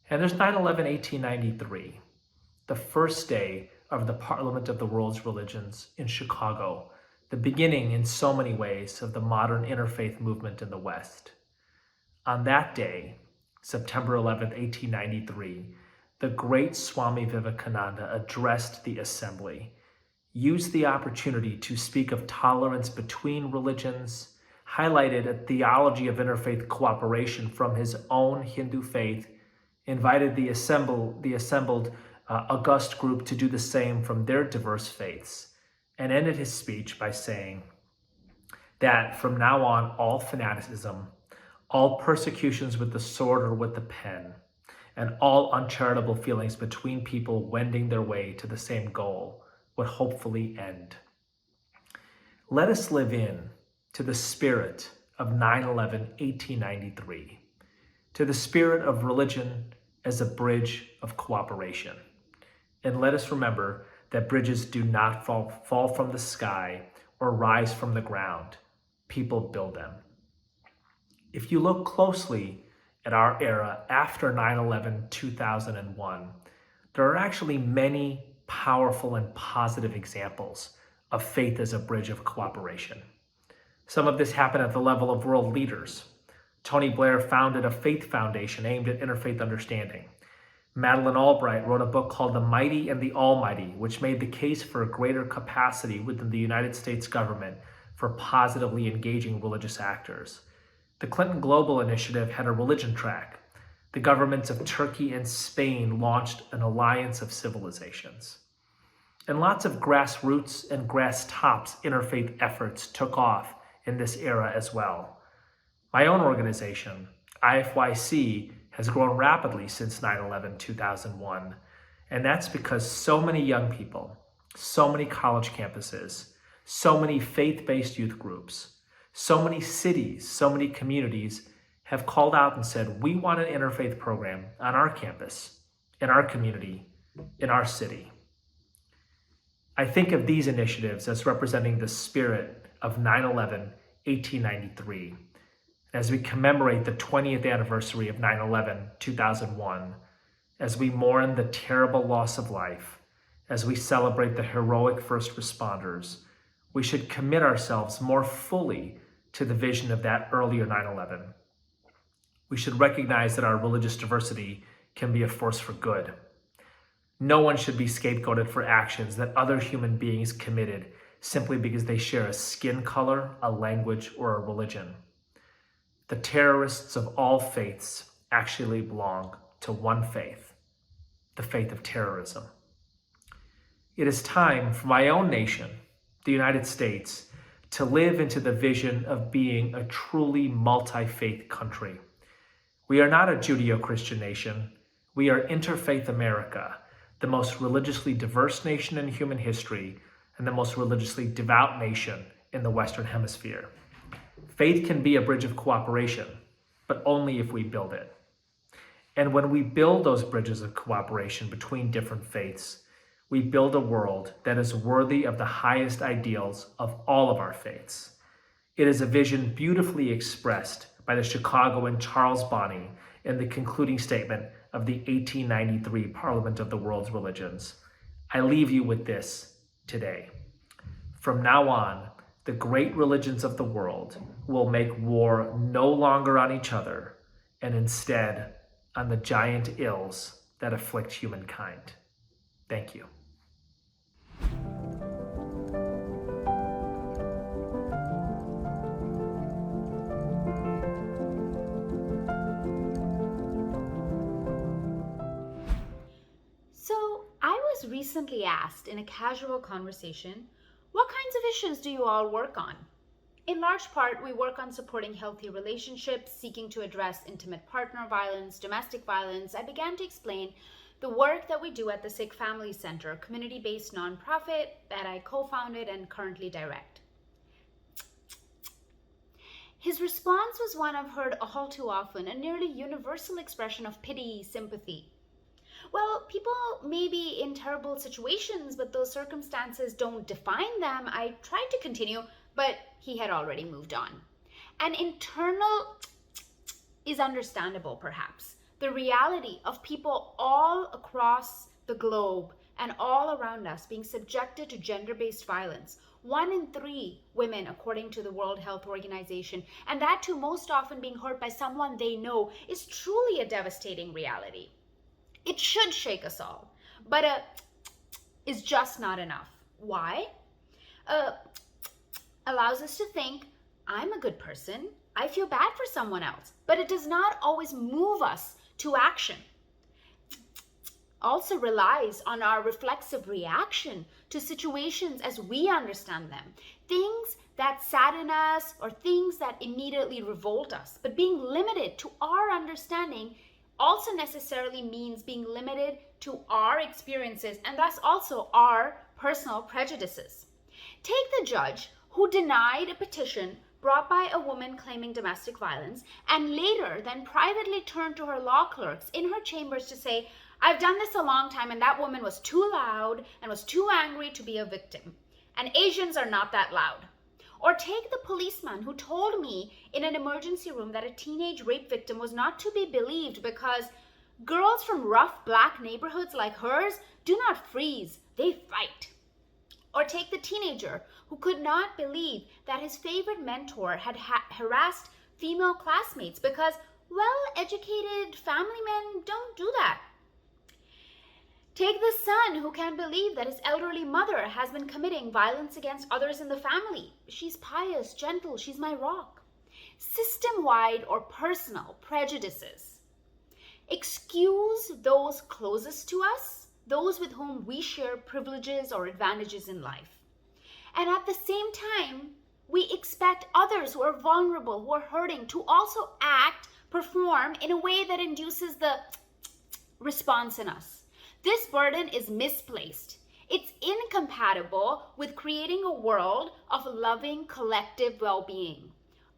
And there's 9/11-1893, the first day of the Parliament of the World's Religions in Chicago, the beginning in so many ways of the modern interfaith movement in the West. On that day, September 11th, 1893, the great Swami Vivekananda addressed the assembly, used the opportunity to speak of tolerance between religions, highlighted a theology of interfaith cooperation from his own Hindu faith, invited the assembled august group to do the same from their diverse faiths, and ended his speech by saying that from now on, all fanaticism, all persecutions with the sword or with the pen, and all uncharitable feelings between people wending their way to the same goal would hopefully end. Let us live to the spirit of 9/11-1893, to the spirit of religion as a bridge of cooperation. And let us remember that bridges do not fall from the sky or rise from the ground. People build them. If you look closely at our era after 9/11, 2001, there are actually many powerful and positive examples of faith as a bridge of cooperation. Some of this happened at the level of world leaders. Tony Blair founded a faith foundation aimed at interfaith understanding. Madeleine Albright wrote a book called The Mighty and the Almighty, which made the case for a greater capacity within the United States government for positively engaging religious actors. The Clinton Global Initiative had a religion track. The governments of Turkey and Spain launched an alliance of civilizations. And lots of grassroots and grass tops interfaith efforts took off in this era as well. My own organization, IFYC, has grown rapidly since 9/11, 2001, and that's because so many young people, so many college campuses, so many faith-based youth groups, so many cities, so many communities have called out and said, we want an interfaith program on our campus, in our community, in our city. I think of these initiatives as representing the spirit of 9/11, 1893. As we commemorate the 20th anniversary of 9/11, 2001, as we mourn the terrible loss of life, as we celebrate the heroic first responders, we should commit ourselves more fully to the vision of that earlier 9/11. We should recognize that our religious diversity can be a force for good. No one should be scapegoated for actions that other human beings committed simply because they share a skin color, a language, or a religion. The terrorists of all faiths actually belong to one faith, the faith of terrorism. It is time for my own nation, the United States, to live into the vision of being a truly multi-faith country. We are not a Judeo-Christian nation. We are Interfaith America, the most religiously diverse nation in human history and the most religiously devout nation in the Western Hemisphere. Faith can be a bridge of cooperation, but only if we build it. And when we build those bridges of cooperation between different faiths, we build a world that is worthy of the highest ideals of all of our faiths. It is a vision beautifully expressed by the Chicagoan Charles Bonney in the concluding statement of the 1893 Parliament of the World's Religions. I leave you with this today. From now on, the great religions of the world will make war no longer on each other, and instead on the giant ills that afflict humankind. Thank you. So, I was recently asked in a casual conversation, what kinds of issues do you all work on? In large part, we work on supporting healthy relationships, seeking to address intimate partner violence, domestic violence. I began to explain the work that we do at the Sikh Family Center, a community-based nonprofit that I co-founded and currently direct. His response was one I've heard all too often, a nearly universal expression of pity, sympathy. Well, people may be in terrible situations, but those circumstances don't define them. I tried to continue, but he had already moved on. An internal is understandable, perhaps. The reality of people all across the globe and all around us being subjected to gender-based violence. 1 in 3 women, according to the World Health Organization, and that too most often being hurt by someone they know, is truly a devastating reality. It should shake us all, but is just not enough. Why? Allows us to think, I'm a good person, I feel bad for someone else, but it does not always move us to action. Also relies on our reflexive reaction to situations as we understand them. Things that sadden us or things that immediately revolt us, but being limited to our understanding also necessarily means being limited to our experiences and thus also our personal prejudices. Take the judge who denied a petition brought by a woman claiming domestic violence and later then privately turned to her law clerks in her chambers to say, I've done this a long time and that woman was too loud and was too angry to be a victim. And Asians are not that loud. Or take the policeman who told me in an emergency room that a teenage rape victim was not to be believed because girls from rough black neighborhoods like hers do not freeze, they fight. Or take the teenager who could not believe that his favorite mentor had harassed female classmates because well-educated family men don't do that. Take the son who can't believe that his elderly mother has been committing violence against others in the family. She's pious, gentle, she's my rock. System-wide or personal prejudices excuse those closest to us, those with whom we share privileges or advantages in life. And at the same time, we expect others who are vulnerable, who are hurting, to also act, perform in a way that induces the response in us. This burden is misplaced. It's incompatible with creating a world of loving collective well-being.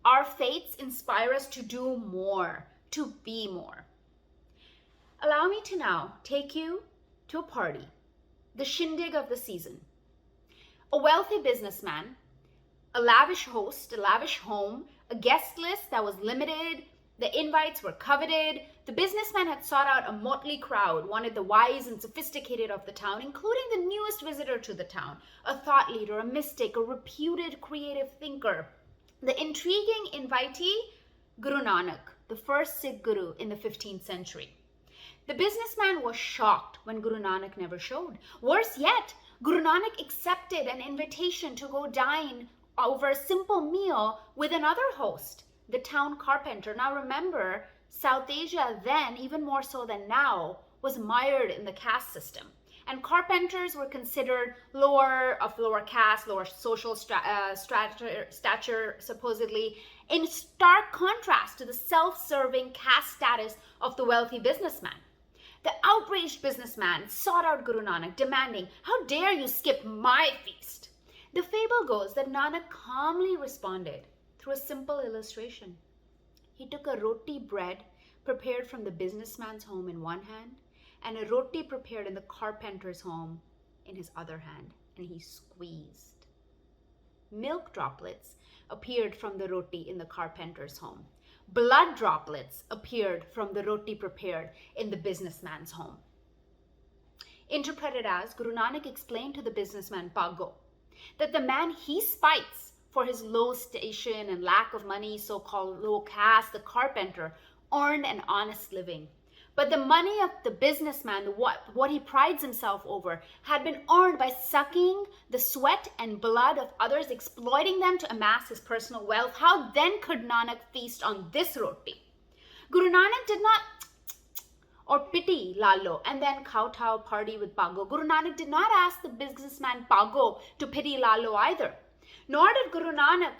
Our faiths inspire us to do more, to be more. Allow me to now take you to a party, the shindig of the season. A wealthy businessman, a lavish host, a lavish home, a guest list that was limited, the invites were coveted. The businessman had sought out a motley crowd, wanted the wise and sophisticated of the town, including the newest visitor to the town, a thought leader, a mystic, a reputed creative thinker. The intriguing invitee, Guru Nanak, the first Sikh Guru in the 15th century. The businessman was shocked when Guru Nanak never showed. Worse yet, Guru Nanak accepted an invitation to go dine over a simple meal with another host, the town carpenter. Now remember, South Asia then, even more so than now, was mired in the caste system. And carpenters were considered lower caste, lower social stature, supposedly, in stark contrast to the self-serving caste status of the wealthy businessman. The outraged businessman sought out Guru Nanak, demanding, "How dare you skip my feast?" The fable goes that Nanak calmly responded through a simple illustration. He took a roti bread prepared from the businessman's home in one hand and a roti prepared in the carpenter's home in his other hand, and he squeezed. Milk droplets appeared from the roti in the carpenter's home. Blood droplets appeared from the roti prepared in the businessman's home. Interpreted as, Guru Nanak explained to the businessman Pago that the man he spites for his low station and lack of money, so-called low caste, the carpenter, earned an honest living. But the money of the businessman, what he prides himself over, had been earned by sucking the sweat and blood of others, exploiting them to amass his personal wealth. How then could Nanak feast on this roti? Guru Nanak did not or pity Lalo and then kowtow party with Pago. Guru Nanak did not ask the businessman Pago to pity Lalo either. Nor did Guru Nanak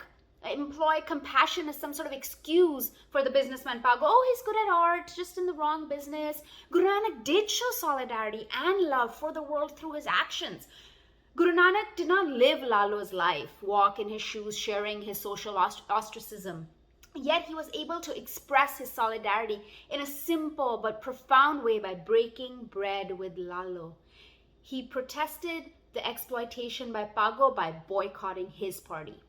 employ compassion as some sort of excuse for the businessman Pago. Oh, he's good at art, just in the wrong business. Guru Nanak did show solidarity and love for the world through his actions. Guru Nanak did not live Lalo's life, walk in his shoes, sharing his social ostracism. Yet he was able to express his solidarity in a simple but profound way by breaking bread with Lalo. He protested the exploitation by Pago by boycotting his party.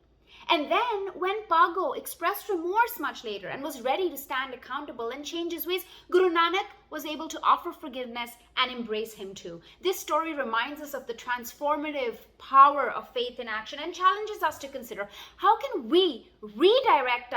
And then when Pago expressed remorse much later and was ready to stand accountable and change his ways, Guru Nanak was able to offer forgiveness and embrace him too. This story reminds us of the transformative power of faith in action and challenges us to consider, how can we redirect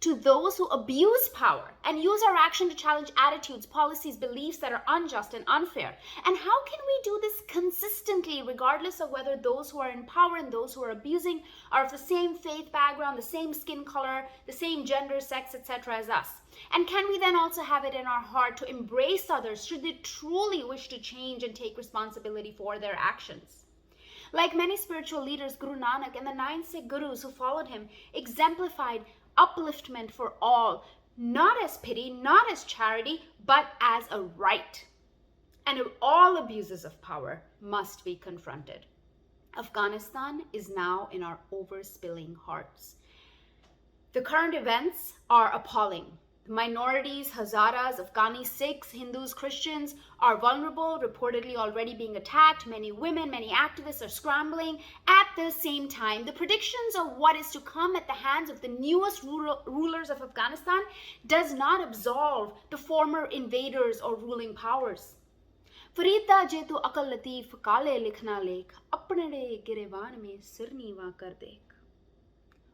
to those who abuse power and use our action to challenge attitudes, policies, beliefs that are unjust and unfair? And how can we do this consistently, regardless of whether those who are in power and those who are abusing are of the same faith background, the same skin color, the same gender, sex, etc. as us? And can we then also have it in our heart to embrace others should they truly wish to change and take responsibility for their actions? Like many spiritual leaders, Guru Nanak and the 9 Sikh Gurus who followed him exemplified upliftment for all, not as pity, not as charity, but as a right. And all abuses of power must be confronted. Afghanistan is now in our overspilling hearts. The current events are appalling. The minorities, Hazaras, Afghani Sikhs, Hindus, Christians are vulnerable, reportedly already being attacked. Many women, many activists are scrambling. At the same time, the predictions of what is to come at the hands of the newest rulers of Afghanistan does not absolve the former invaders or ruling powers. Farida जे तू अकल लतीफ काले लिखना लेख अपने गिरेवान में सिर नीवा कर देख.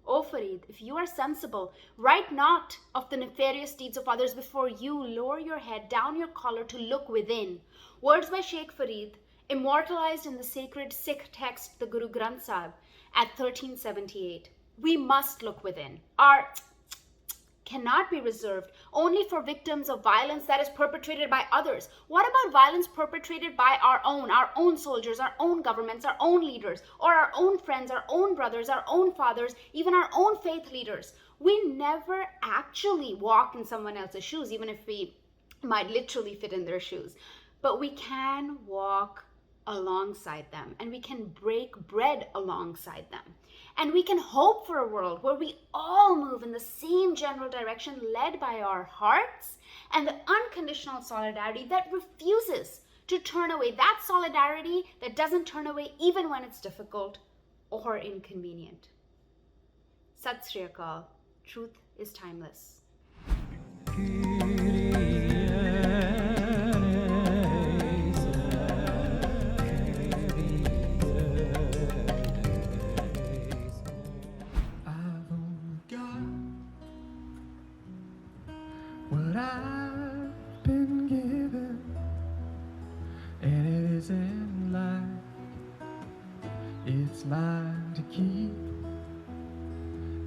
O Farid, if you are sensible, write not of the nefarious deeds of others before you. Lower your head, down your collar to look within. Words by Sheikh Farid, immortalized in the sacred Sikh text, the Guru Granth Sahib, at 1378. We must look within. Our cannot be reserved only for victims of violence that is perpetrated by others. What about violence perpetrated by our own soldiers, our own governments, our own leaders, or our own friends, our own brothers, our own fathers, even our own faith leaders? We never actually walk in someone else's shoes, even if we might literally fit in their shoes. But we can walk alongside them, and we can break bread alongside them. And we can hope for a world where we all move in the same general direction, led by our hearts and the unconditional solidarity that refuses to turn away, that solidarity that doesn't turn away even when it's difficult or inconvenient. Sat Sri Akal, truth is timeless. What I've been given, and it isn't life, it's mine to keep.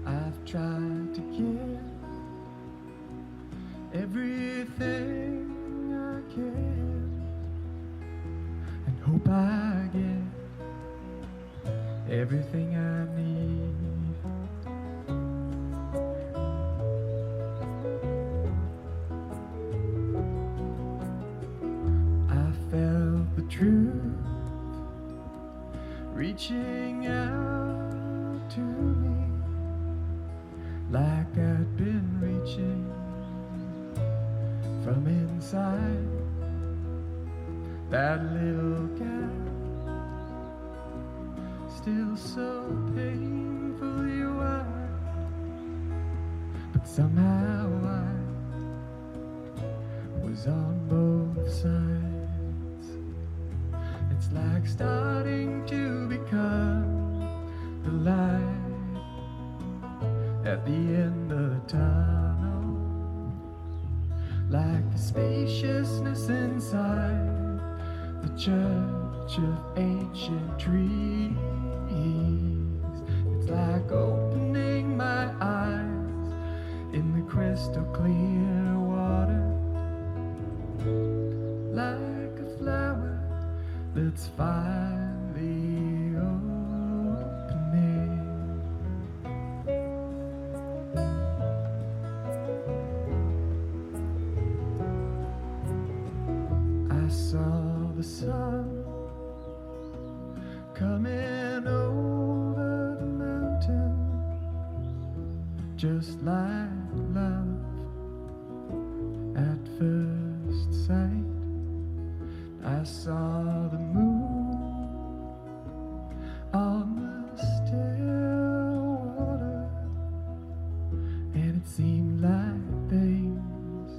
I've tried to give everything I can, and hope I get everything I need. Truth reaching out to me like I'd been reaching from inside that little gap, still so painfully wide, but somehow I was on both sides. It's like starting to become the light at the end of the tunnel, like the spaciousness inside the church of ancient trees. It's like opening my eyes in the crystal clear water, like a flower that's finally opening. I saw the sun coming over the mountain, just like love at first sight. I saw the moon on the still water, and it seemed like things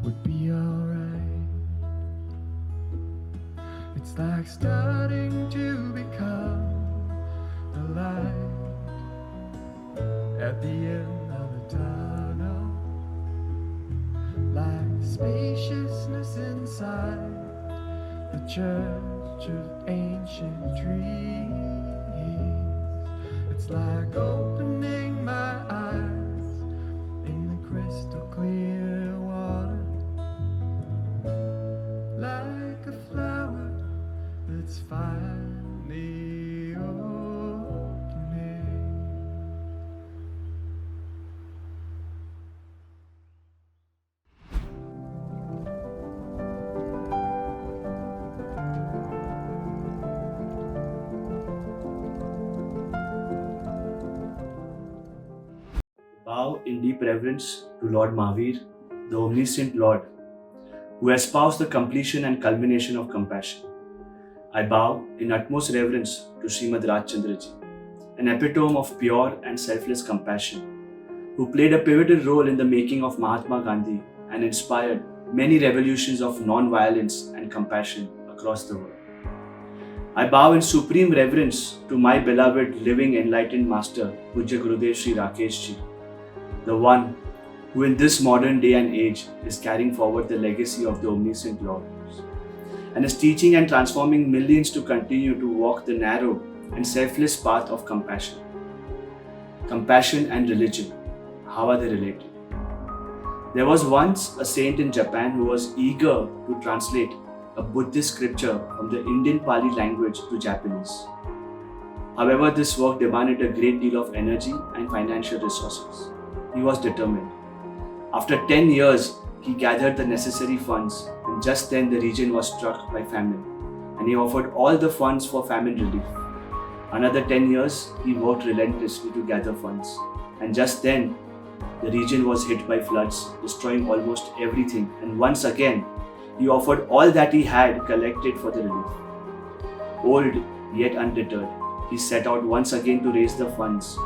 would be alright. It's like starting to become the light at the end of the tunnel, like the spaciousness inside the church of ancient trees. It's like opening my eyes in the crystal clear water, like a flower that's finally opening. bow in deep reverence to Lord Mahavir, the omniscient Lord, who espoused the completion and culmination of compassion. I bow in utmost reverence to Srimad Rajchandraji, an epitome of pure and selfless compassion, who played a pivotal role in the making of Mahatma Gandhi and inspired many revolutions of non-violence and compassion across the world. I bow in supreme reverence to my beloved living enlightened master, Pujya Gurudev Sri Rakesh Ji, the one who in this modern day and age is carrying forward the legacy of the omniscient Lord and is teaching and transforming millions to continue to walk the narrow and selfless path of compassion. Compassion and religion, how are they related? There was once a saint in Japan who was eager to translate a Buddhist scripture from the Indian Pali language to Japanese. However, this work demanded a great deal of energy and financial resources. He was determined. After 10 years, he gathered the necessary funds, and just then the region was struck by famine, and he offered all the funds for famine relief. Another 10 years, he worked relentlessly to gather funds, and just then the region was hit by floods, destroying almost everything, and once again, he offered all that he had collected for the relief. Old yet undeterred, he set out once again to raise the funds,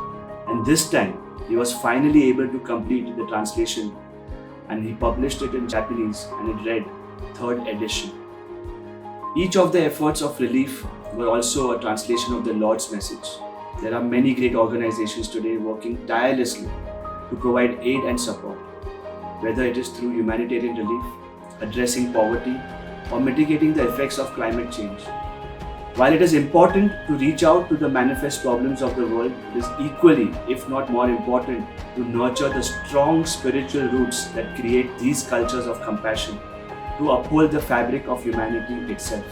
and this time he was finally able to complete the translation, and he published it in Japanese, and it read 3rd edition. Each of the efforts of relief were also a translation of the Lord's message. There are many great organizations today working tirelessly to provide aid and support, whether it is through humanitarian relief, addressing poverty, or mitigating the effects of climate change. While it is important to reach out to the manifest problems of the world, it is equally, if not more important, to nurture the strong spiritual roots that create these cultures of compassion to uphold the fabric of humanity itself.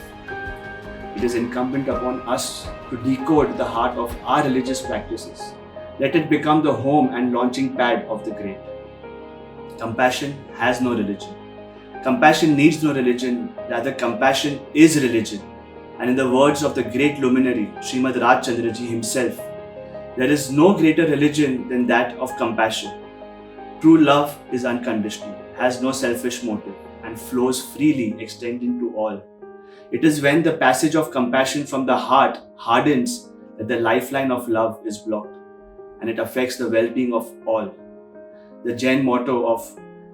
It is incumbent upon us to decode the heart of our religious practices. Let it become the home and launching pad of the great. Compassion has no religion. Compassion needs no religion, rather compassion is religion. And in the words of the great luminary, Srimad Rajchandraji himself, there is no greater religion than that of compassion. True love is unconditional, has no selfish motive, and flows freely, extending to all. It is when the passage of compassion from the heart hardens that the lifeline of love is blocked, and it affects the well-being of all. The Jain motto of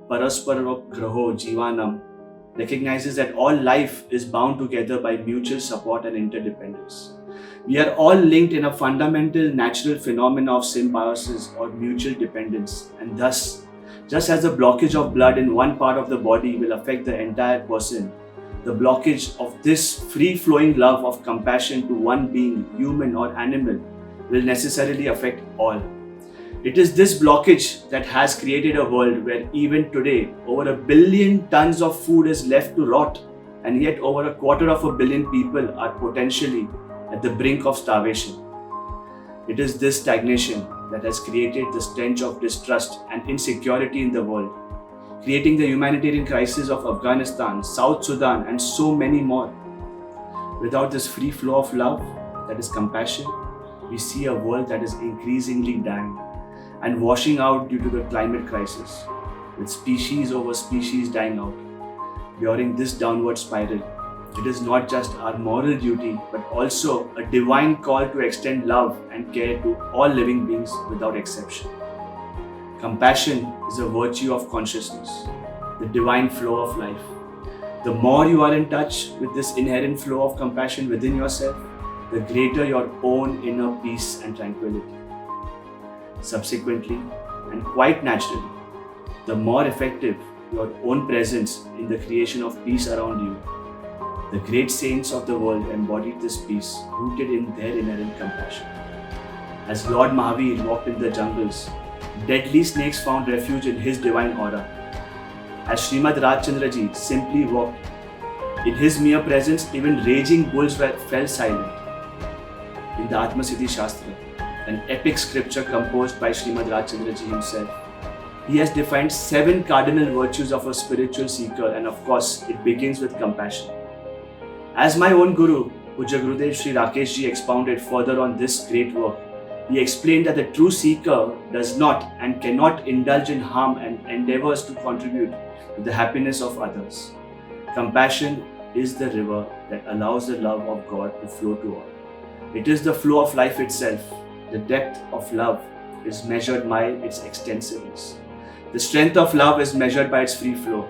Parasparo Graho Jivanam recognizes that all life is bound together by mutual support and interdependence. We are all linked in a fundamental natural phenomena of symbiosis or mutual dependence, and thus, just as the blockage of blood in one part of the body will affect the entire person, the blockage of this free-flowing love of compassion to one being, human or animal, will necessarily affect all. It is this blockage that has created a world where even today, over 1 billion tons of food is left to rot, and yet over 250 million people are potentially at the brink of starvation. It is this stagnation that has created the stench of distrust and insecurity in the world, creating the humanitarian crisis of Afghanistan, South Sudan, and so many more. Without this free flow of love, that is compassion, we see a world that is increasingly dying and washing out due to the climate crisis, with species over species dying out. During this downward spiral, it is not just our moral duty, but also a divine call to extend love and care to all living beings without exception. Compassion is a virtue of consciousness, the divine flow of life. The more you are in touch with this inherent flow of compassion within yourself, the greater your own inner peace and tranquility. Subsequently, and quite naturally, the more effective your own presence in the creation of peace around you. The great saints of the world embodied this peace rooted in their inherent compassion. As Lord Mahavir walked in the jungles, deadly snakes found refuge in his divine aura. As Srimad Rajchandraji simply walked, in his mere presence, even raging bulls fell silent. In the Atmasiddhi Shastra, an epic scripture composed by Srimad Rajchandraji himself, he has defined 7 cardinal virtues of a spiritual seeker, and of course, it begins with compassion. As my own Guru, Pujya Gurudev Sri Rakesh Ji expounded further on this great work, He explained that the true seeker does not and cannot indulge in harm and endeavors to contribute to the happiness of others. Compassion is the river that allows the love of God to flow to all. It is the flow of life itself. The depth of love is measured by its extensiveness. The strength of love is measured by its free flow.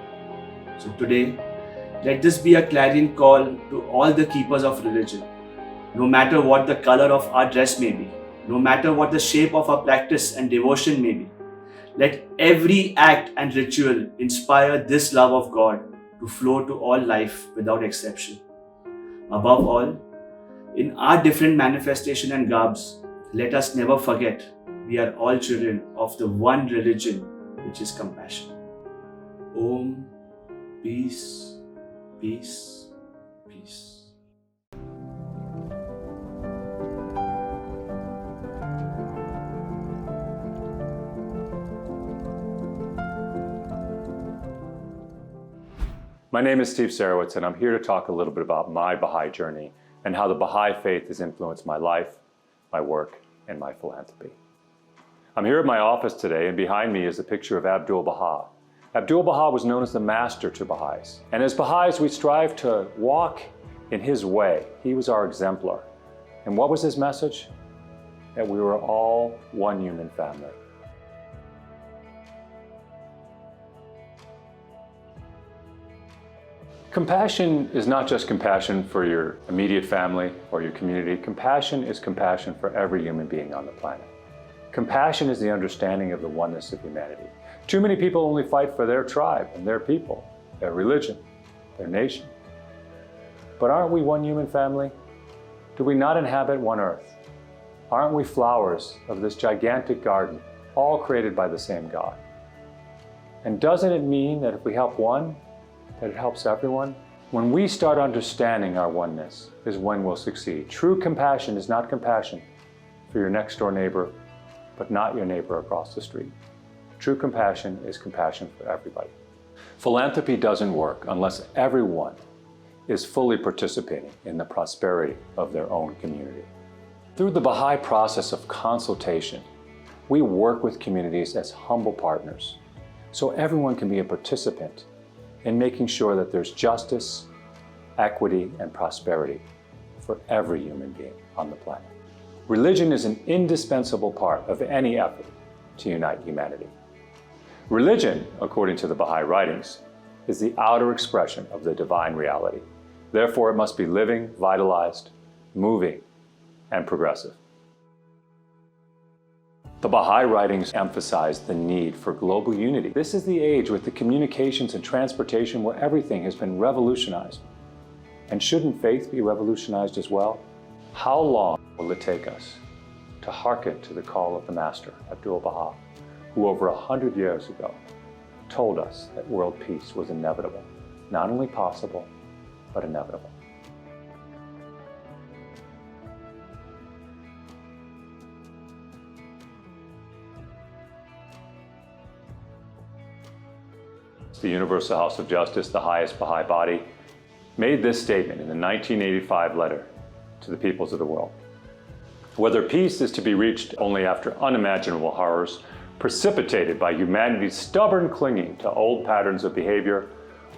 So today, let this be a clarion call to all the keepers of religion. No matter what the color of our dress may be, no matter what the shape of our practice and devotion may be, let every act and ritual inspire this love of God to flow to all life without exception. Above all, in our different manifestation and garbs, let us never forget we are all children of the one religion, which is compassion. Om, peace, peace, peace. My name is Steve Sarowitz, and I'm here to talk a little bit about my Baha'i journey and how the Baha'i faith has influenced my life, my work, and my philanthropy. I'm here at my office today, and behind me is a picture of Abdul-Baha. Abdul-Baha was known as the master to Baha'is. And as Baha'is, we strive to walk in his way. He was our exemplar. And what was his message? That we were all one human family. Compassion is not just compassion for your immediate family or your community. Compassion is compassion for every human being on the planet. Compassion is the understanding of the oneness of humanity. Too many people only fight for their tribe and their people, their religion, their nation. But aren't we one human family? Do we not inhabit one earth? Aren't we flowers of this gigantic garden, all created by the same God? And doesn't it mean that if we help one, that it helps everyone? When we start understanding our oneness is when we'll succeed. True compassion is not compassion for your next door neighbor, but not your neighbor across the street. True compassion is compassion for everybody. Philanthropy doesn't work unless everyone is fully participating in the prosperity of their own community. Through the Baha'i process of consultation, we work with communities as humble partners, so everyone can be a participant in making sure that there's justice, equity, and prosperity for every human being on the planet. Religion is an indispensable part of any effort to unite humanity. Religion, according to the Baha'i writings, is the outer expression of the divine reality. Therefore, it must be living, vitalized, moving, and progressive. The Baha'i writings emphasize the need for global unity. This is the age with the communications and transportation where everything has been revolutionized. And shouldn't faith be revolutionized as well? How long will it take us to hearken to the call of the Master, Abdul-Baha, who over 100 years ago told us that world peace was inevitable, not only possible, but inevitable? The Universal House of Justice, the highest Baha'i body, made this statement in the 1985 letter to the peoples of the world. Whether peace is to be reached only after unimaginable horrors precipitated by humanity's stubborn clinging to old patterns of behavior,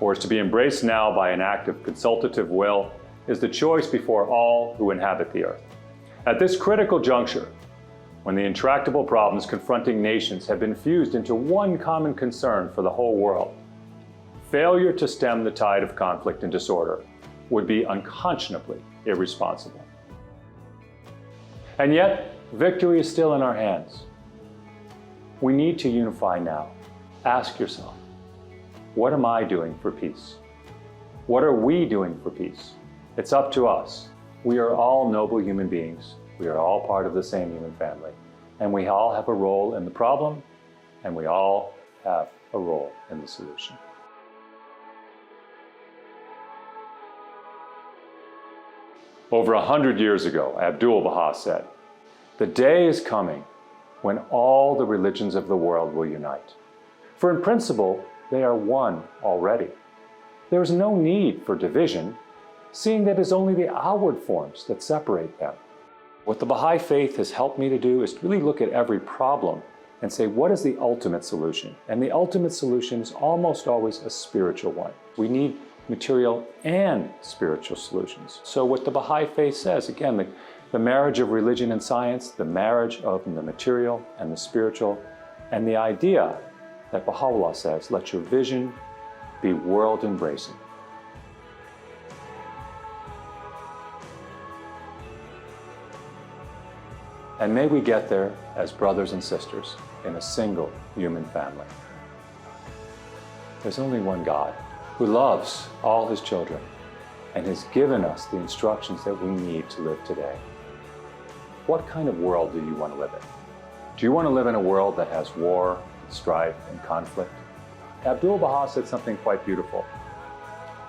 or is to be embraced now by an act of consultative will, is the choice before all who inhabit the earth. At this critical juncture, when the intractable problems confronting nations have been fused into one common concern for the whole world, failure to stem the tide of conflict and disorder would be unconscionably irresponsible. And yet, victory is still in our hands. We need to unify now. Ask yourself, what am I doing for peace? What are we doing for peace? It's up to us. We are all noble human beings. We are all part of the same human family. And we all have a role in the problem, and we all have a role in the solution. Over 100 years ago, Abdul-Baha said, "The day is coming when all the religions of the world will unite. For in principle, they are one already. There is no need for division, seeing that it is only the outward forms that separate them. What the Baha'i Faith has helped me to do is really look at every problem and say, what is the ultimate solution? And the ultimate solution is almost always a spiritual one. We need material and spiritual solutions. So what the Baha'i Faith says, again, the marriage of religion and science, the marriage of the material and the spiritual, and the idea that Baha'u'llah says, let your vision be world-embracing. And may we get there as brothers and sisters in a single human family. There's only one God who loves all his children and has given us the instructions that we need to live today. What kind of world do you want to live in? Do you want to live in a world that has war, strife, and conflict? Abdul-Baha said something quite beautiful.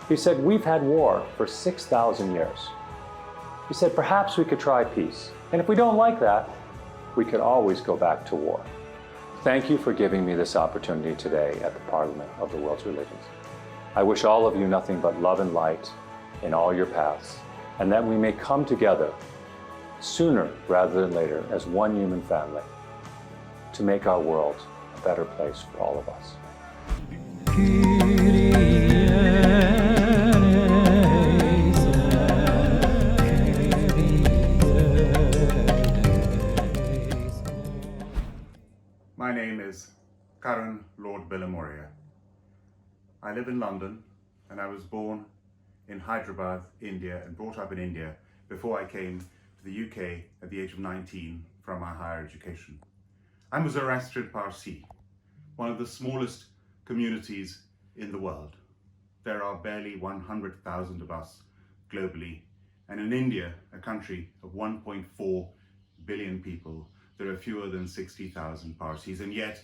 He said, we've had war for 6,000 years. He said, perhaps we could try peace. And if we don't like that, we could always go back to war. Thank you for giving me this opportunity today at the Parliament of the World's Religions. I wish all of you nothing but love and light in all your paths, and that we may come together sooner rather than later as one human family to make our world a better place for all of us. My name is Karan, Lord Bilimoria. I live in London, and I was born in Hyderabad, India, and brought up in India before I came to the UK at the age of 19 from my higher education. I'm a Zoroastrian Parsi, one of the smallest communities in the world. There are barely 100,000 of us globally, and in India, a country of 1.4 billion people, there are fewer than 60,000 Parsis, and yet,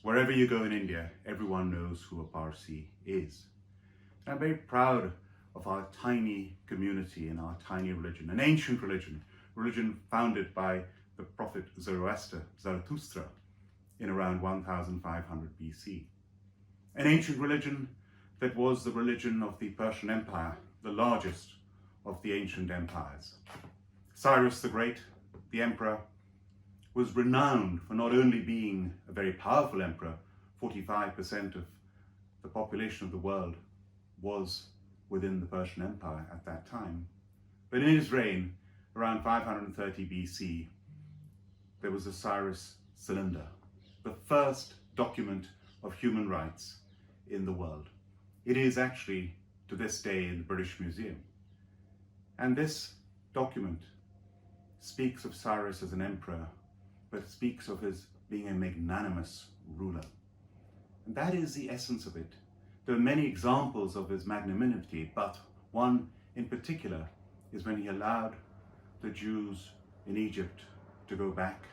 wherever you go in India, everyone knows who a Parsi is. And I'm very proud of our tiny community and our tiny religion, an ancient religion founded by the prophet Zarathustra in around 1500 BC. An ancient religion that was the religion of the Persian Empire, the largest of the ancient empires. Cyrus the Great, the emperor, was renowned for not only being a very powerful emperor, 45% of the population of the world was within the Persian Empire at that time, but in his reign, around 530 BC, there was the Cyrus Cylinder, the first document of human rights in the world. It is actually, to this day, in the British Museum. And this document speaks of Cyrus as an emperor, but speaks of his being a magnanimous ruler. And that is the essence of it. There are many examples of his magnanimity, but one in particular is when he allowed the Jews in Egypt to go back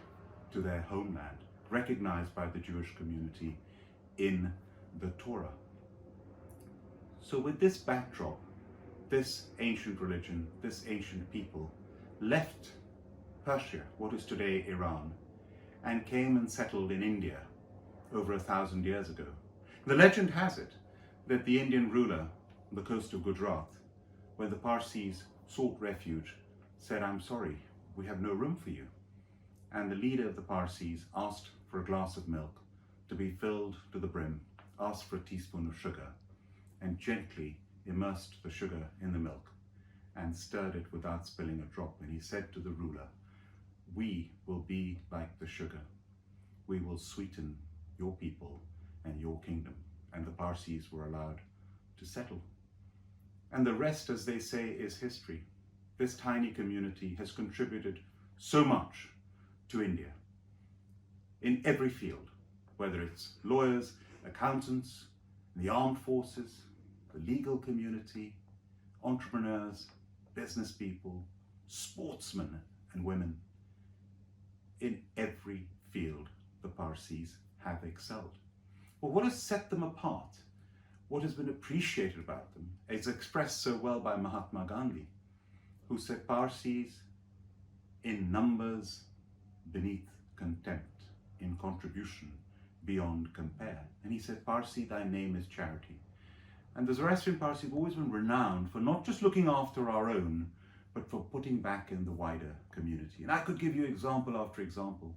to their homeland, recognized by the Jewish community in the Torah. So with this backdrop, this ancient religion, this ancient people left Persia, what is today Iran, and came and settled in India over 1,000 years ago. The legend has it that the Indian ruler on the coast of Gujarat, where the Parsis sought refuge, said, "I'm sorry, we have no room for you." And the leader of the Parsis asked for a glass of milk to be filled to the brim, asked for a teaspoon of sugar, and gently immersed the sugar in the milk and stirred it without spilling a drop. And he said to the ruler, "We will be like the sugar. We will sweeten your people and your kingdom." And the Parsis were allowed to settle. And the rest, as they say, is history. This tiny community has contributed so much to India in every field, whether it's lawyers, accountants, the armed forces, the legal community, entrepreneurs, business people, sportsmen and women. In every field, the Parsis have excelled. But what has set them apart, what has been appreciated about them, is expressed so well by Mahatma Gandhi, who said, "Parsis in numbers beneath contempt, in contribution beyond compare." And he said, "Parsi, thy name is charity." And the Zoroastrian Parsi have always been renowned for not just looking after our own, but for putting back in the wider community. And I could give you example after example.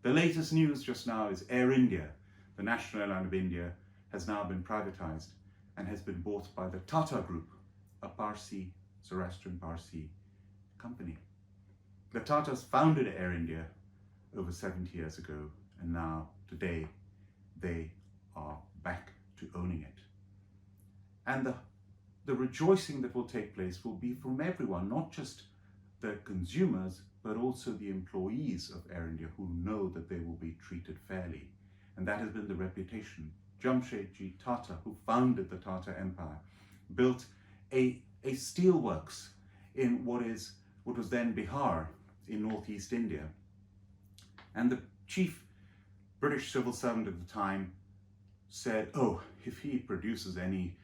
The latest news just now is Air India, the national airline of India, has now been privatized and has been bought by the Tata Group, a Parsi, Zoroastrian Parsi company. The Tatas founded Air India over 70 years ago, and now, today, they are back to owning it. And the rejoicing that will take place will be from everyone, not just the consumers, but also the employees of Air India who know that they will be treated fairly. And that has been the reputation. Jamshedji Tata, who founded the Tata Empire, built a steelworks in what was then Bihar in northeast India. And the chief British civil servant at the time said, "Oh, if he produces any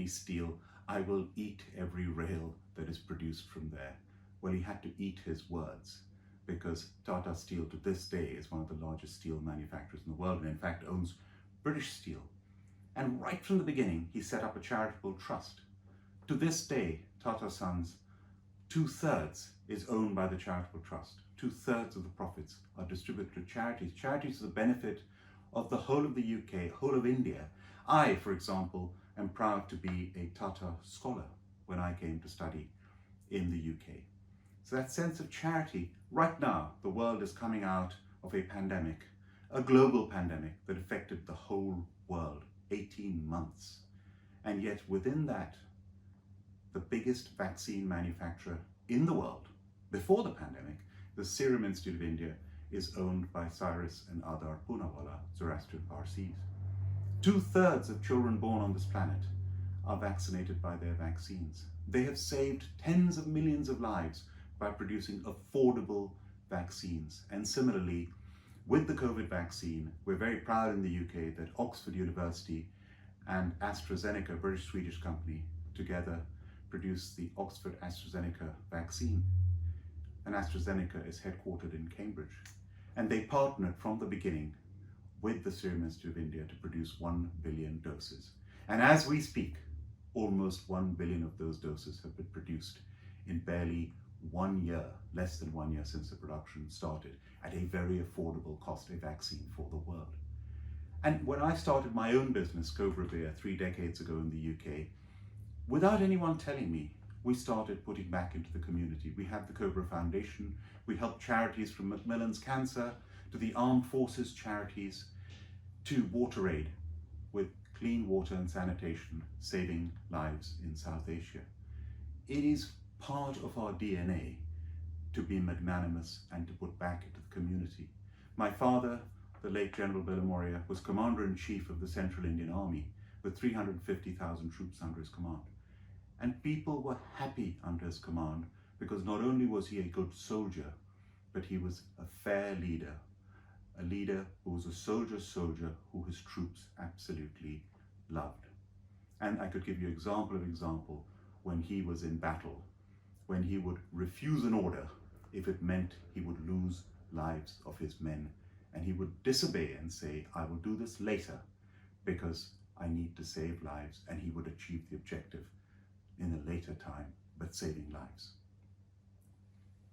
steel, I will eat every rail that is produced from there." Well, he had to eat his words, because Tata Steel to this day is one of the largest steel manufacturers in the world, and in fact owns British Steel. And right from the beginning, he set up a charitable trust. To this day, Tata Sons, 2/3 is owned by the charitable trust. 2/3 of the profits are distributed to charities. Charities for the benefit of the whole of the UK, whole of India. I, for example, am proud to be a Tata scholar when I came to study in the UK. So that sense of charity, right now, the world is coming out of a pandemic, a global pandemic that affected the whole world, 18 months. And yet within that, the biggest vaccine manufacturer in the world, before the pandemic, the Serum Institute of India, is owned by Cyrus and Adar Poonawalla, Zoroastrian Parsis. 2/3 of children born on this planet are vaccinated by their vaccines. They have saved tens of millions of lives by producing affordable vaccines. And similarly, with the COVID vaccine, we're very proud in the UK that Oxford University and AstraZeneca, a British-Swedish company, together produced the Oxford AstraZeneca vaccine. And AstraZeneca is headquartered in Cambridge. And they partnered from the beginning with the Serum Institute of India to produce 1 billion doses. And as we speak, almost 1 billion of those doses have been produced in barely 1 year, less than 1 year since the production started, at a very affordable cost, a vaccine for the world. And when I started my own business, Cobra Beer, 3 decades ago in the UK, without anyone telling me, we started putting back into the community. We have the Cobra Foundation. We help charities from Macmillan's Cancer to the Armed Forces charities to Water Aid with clean water and sanitation, saving lives in South Asia. It is part of our DNA to be magnanimous and to put back into the community. My father, the late General Bilimoria, was Commander-in-Chief of the Central Indian Army with 350,000 troops under his command. And people were happy under his command because not only was he a good soldier, but he was a fair leader, a leader who was a soldier who his troops absolutely loved. And I could give you example when he was in battle, when he would refuse an order if it meant he would lose lives of his men, and he would disobey and say, "I will do this later because I need to save lives," and he would achieve the objective in a later time, but saving lives.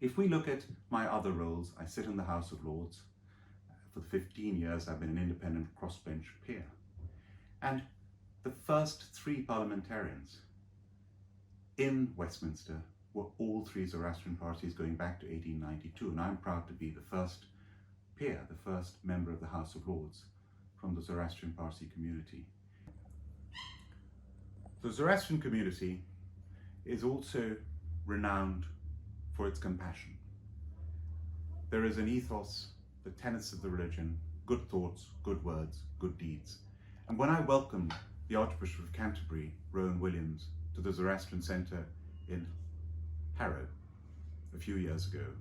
If we look at my other roles, I sit in the House of Lords. For 15 years, I've been an independent crossbench peer. And the first 3 parliamentarians in Westminster were all 3 Zoroastrian Parsis going back to 1892. And I'm proud to be the first peer, the first member of the House of Lords from the Zoroastrian Parsi community. The Zoroastrian community is also renowned for its compassion. There is an ethos, the tenets of the religion, good thoughts, good words, good deeds. And when I welcomed the Archbishop of Canterbury, Rowan Williams, to the Zoroastrian Centre in Harrow a few years ago,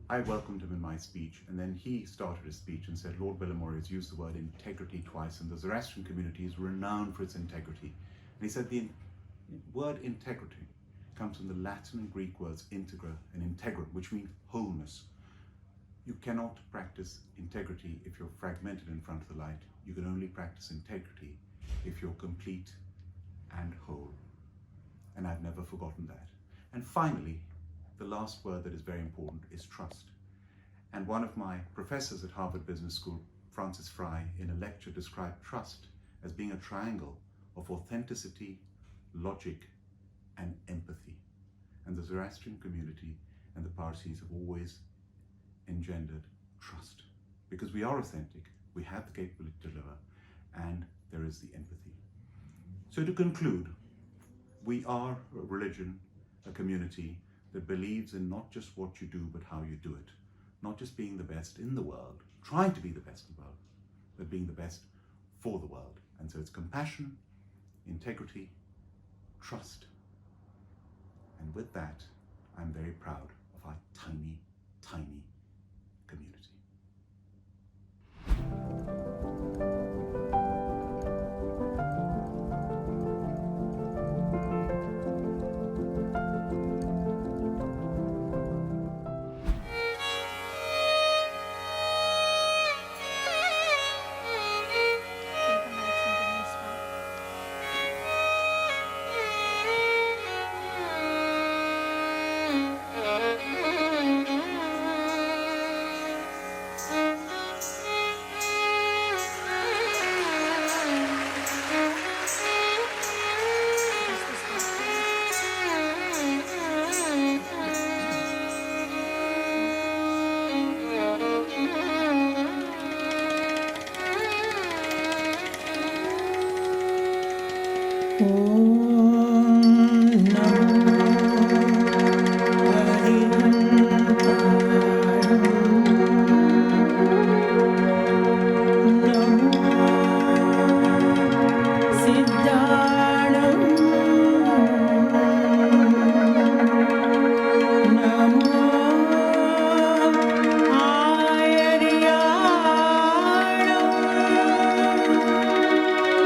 I welcomed him in my speech, and then he started his speech and said, "Lord Bilimoria has used the word integrity twice, and the Zoroastrian community is renowned for its integrity." And he said the word integrity comes from the Latin and Greek words integra and integrum, which mean wholeness. You cannot practice integrity if you're fragmented in front of the light. You can only practice integrity if you're complete and whole. And I've never forgotten that. And finally, the last word that is very important is trust. And one of my professors at Harvard Business School, Francis Fry, in a lecture described trust as being a triangle of authenticity, logic, and empathy. And the Zoroastrian community and the Parsis have always engendered trust, because we are authentic, we have the capability to deliver, and there is the empathy. So to conclude, we are a religion, a community that believes in not just what you do, but how you do it. Not just being the best in the world, trying to be the best in the world, but being the best for the world. And so it's compassion, integrity, trust. And with that, I'm very proud of our tiny, tiny community.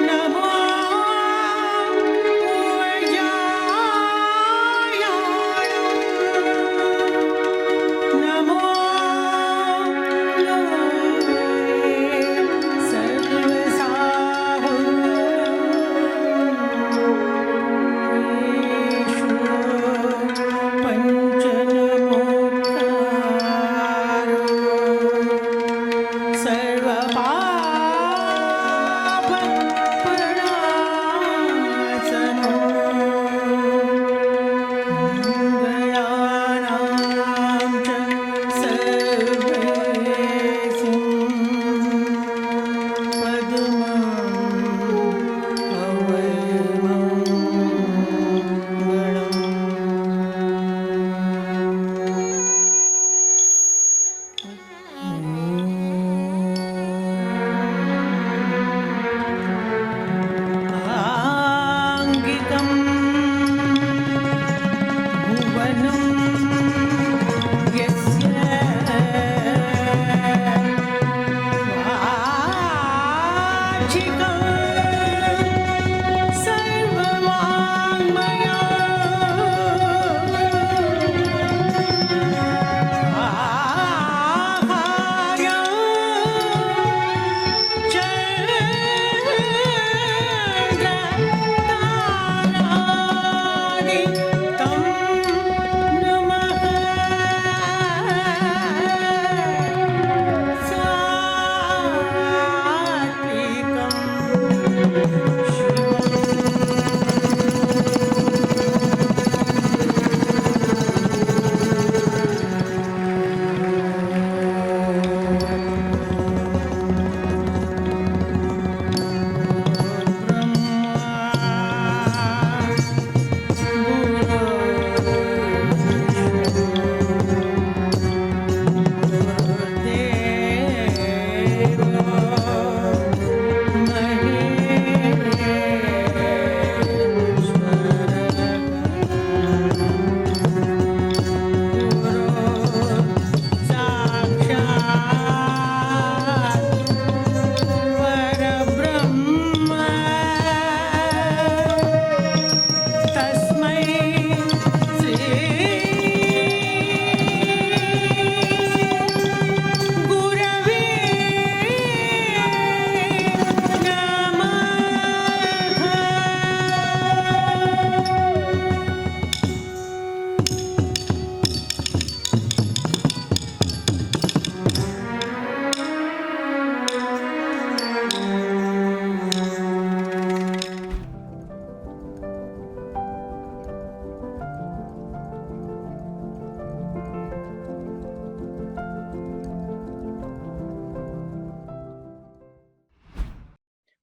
Namo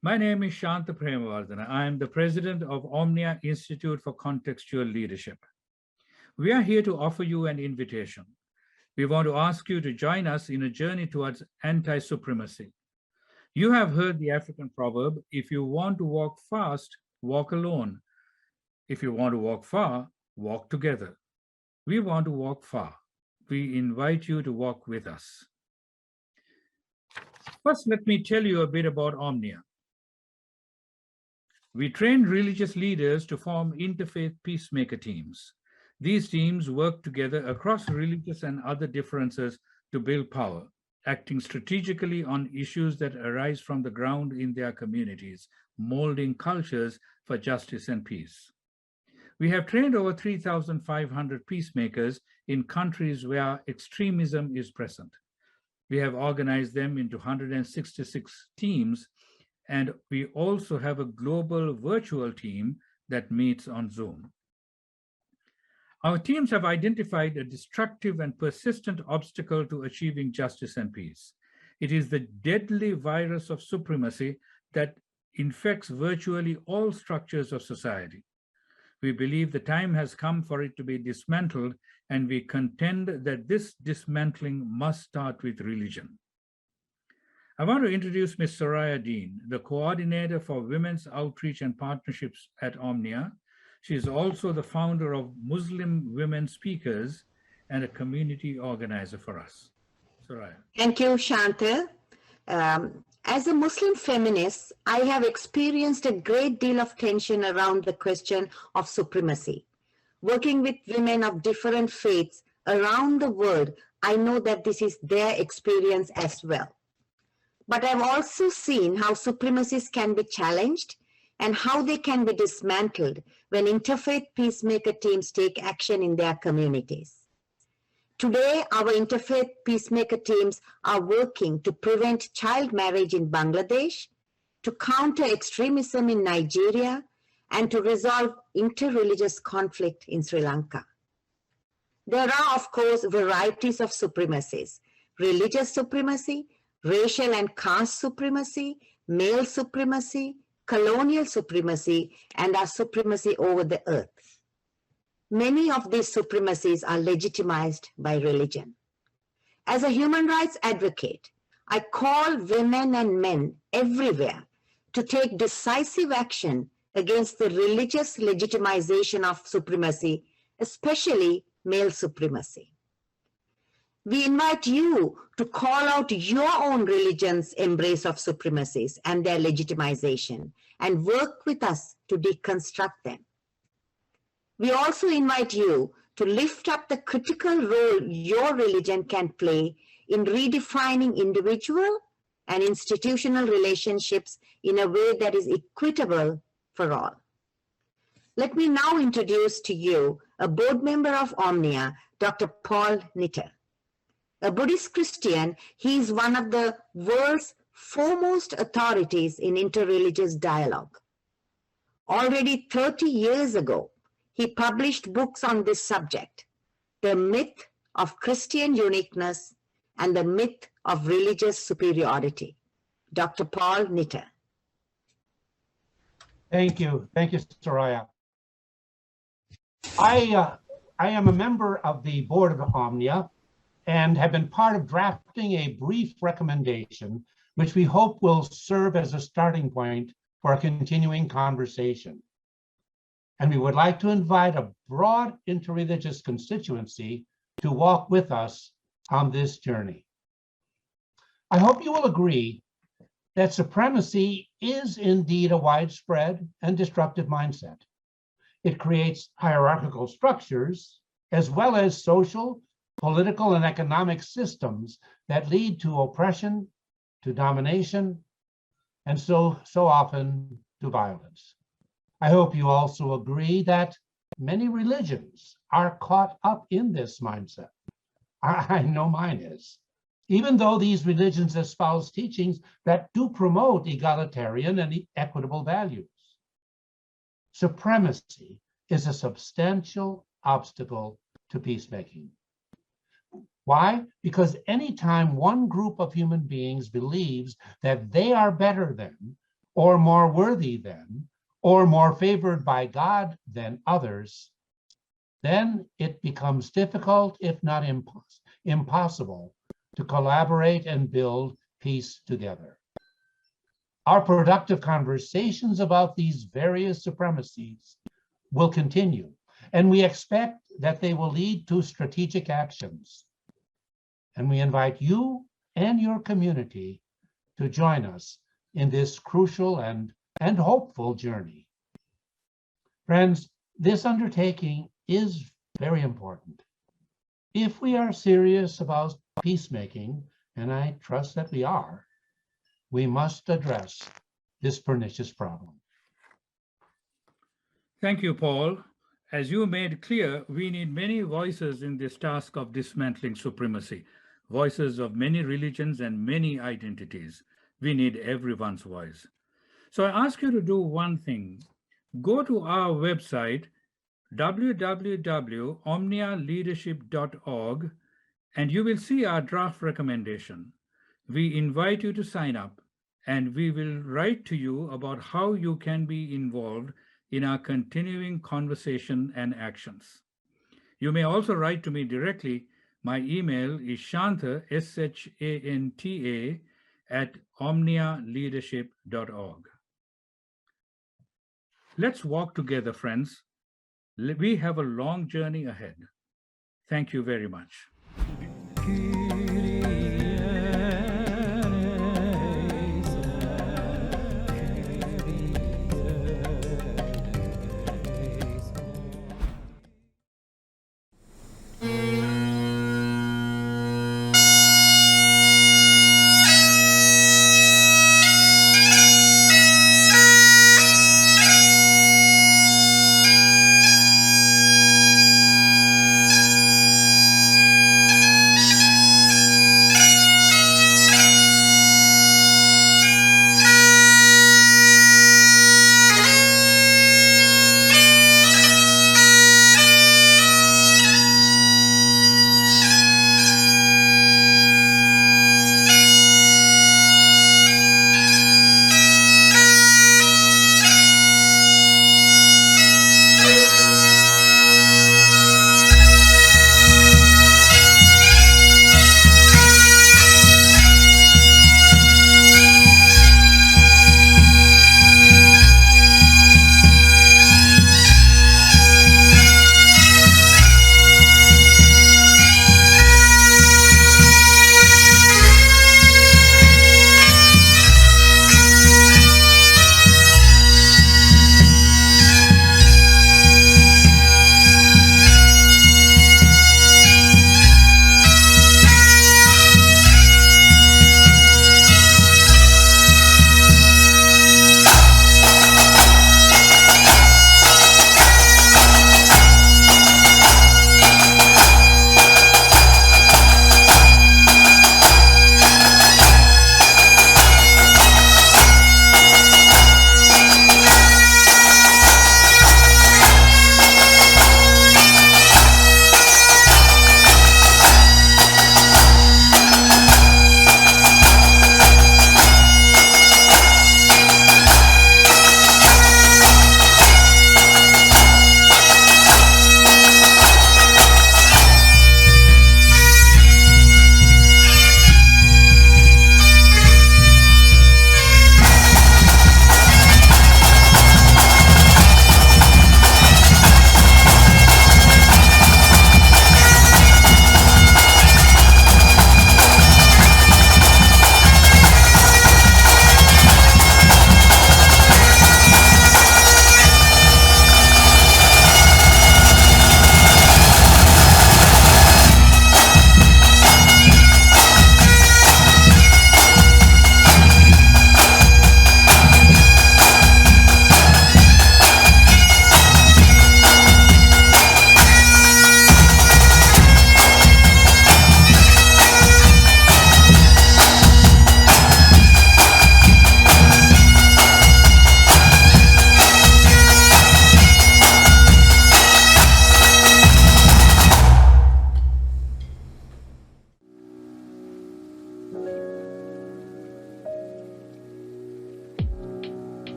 My name is Shanta Premavardhana. I am the president of OMNIA Institute for Contextual Leadership. We are here to offer you an invitation. We want to ask you to join us in a journey towards anti-supremacy. You have heard the African proverb, if you want to walk fast, walk alone. If you want to walk far, walk together. We want to walk far. We invite you to walk with us. First, let me tell you a bit about OMNIA. We train religious leaders to form interfaith peacemaker teams. These teams work together across religious and other differences to build power, acting strategically on issues that arise from the ground in their communities, molding cultures for justice and peace. We have trained over 3,500 peacemakers in countries where extremism is present. We have organized them into 166 teams, and we also have a global virtual team that meets on Zoom. Our teams have identified a destructive and persistent obstacle to achieving justice and peace. It is the deadly virus of supremacy that infects virtually all structures of society. We believe the time has come for it to be dismantled, and we contend that this dismantling must start with religion. I want to introduce Ms. Soraya Dean, the coordinator for Women's Outreach and Partnerships at OMNIA. She is also the founder of Muslim Women Speakers and a community organizer for us. Soraya. Thank you, Shanta. As a Muslim feminist, I have experienced a great deal of tension around the question of supremacy. Working with women of different faiths around the world, I know that this is their experience as well. But I've also seen how supremacies can be challenged and how they can be dismantled when interfaith peacemaker teams take action in their communities. Today, our interfaith peacemaker teams are working to prevent child marriage in Bangladesh, to counter extremism in Nigeria, and to resolve interreligious conflict in Sri Lanka. There are, of course, varieties of supremacies: religious supremacy, racial and caste supremacy, male supremacy, colonial supremacy, and our supremacy over the earth. Many of these supremacies are legitimized by religion. As a human rights advocate, I call women and men everywhere to take decisive action against the religious legitimization of supremacy, especially male supremacy. We invite you to call out your own religion's embrace of supremacies and their legitimization and work with us to deconstruct them. We also invite you to lift up the critical role your religion can play in redefining individual and institutional relationships in a way that is equitable for all. Let me now introduce to you a board member of OMNIA, Dr. Paul Nitter. A Buddhist Christian, he is one of the world's foremost authorities in interreligious dialogue. Already 30 years ago, he published books on this subject: The Myth of Christian Uniqueness and The Myth of Religious Superiority. Dr. Paul Nitter. Thank you. Thank you, Soraya. I am a member of the board of OMNIA and have been part of drafting a brief recommendation, which we hope will serve as a starting point for a continuing conversation. And we would like to invite a broad interreligious constituency to walk with us on this journey. I hope you will agree that supremacy is indeed a widespread and disruptive mindset. It creates hierarchical structures as well as social, political, and economic systems that lead to oppression, to domination, and so often to violence. I hope you also agree that many religions are caught up in this mindset. I know mine is, even though these religions espouse teachings that do promote egalitarian and equitable values. Supremacy is a substantial obstacle to peacemaking. Why? Because anytime one group of human beings believes that they are better than or more worthy than, or more favored by God than others, then it becomes difficult, if not impossible, to collaborate and build peace together. Our productive conversations about these various supremacies will continue, and we expect that they will lead to strategic actions. And we invite you and your community to join us in this crucial and hopeful journey. Friends, this undertaking is very important. If we are serious about peacemaking, and I trust that we are, we must address this pernicious problem. Thank you, Paul. As you made clear, we need many voices in this task of dismantling supremacy, voices of many religions and many identities. We need everyone's voice. So I ask you to do one thing. Go to our website, www.omnialeadership.org, and you will see our draft recommendation. We invite you to sign up, and we will write to you about how you can be involved in our continuing conversation and actions. You may also write to me directly. My email is shanta, SHANTA, @omnialeadership.org. Let's walk together, friends. We have a long journey ahead. Thank you very much.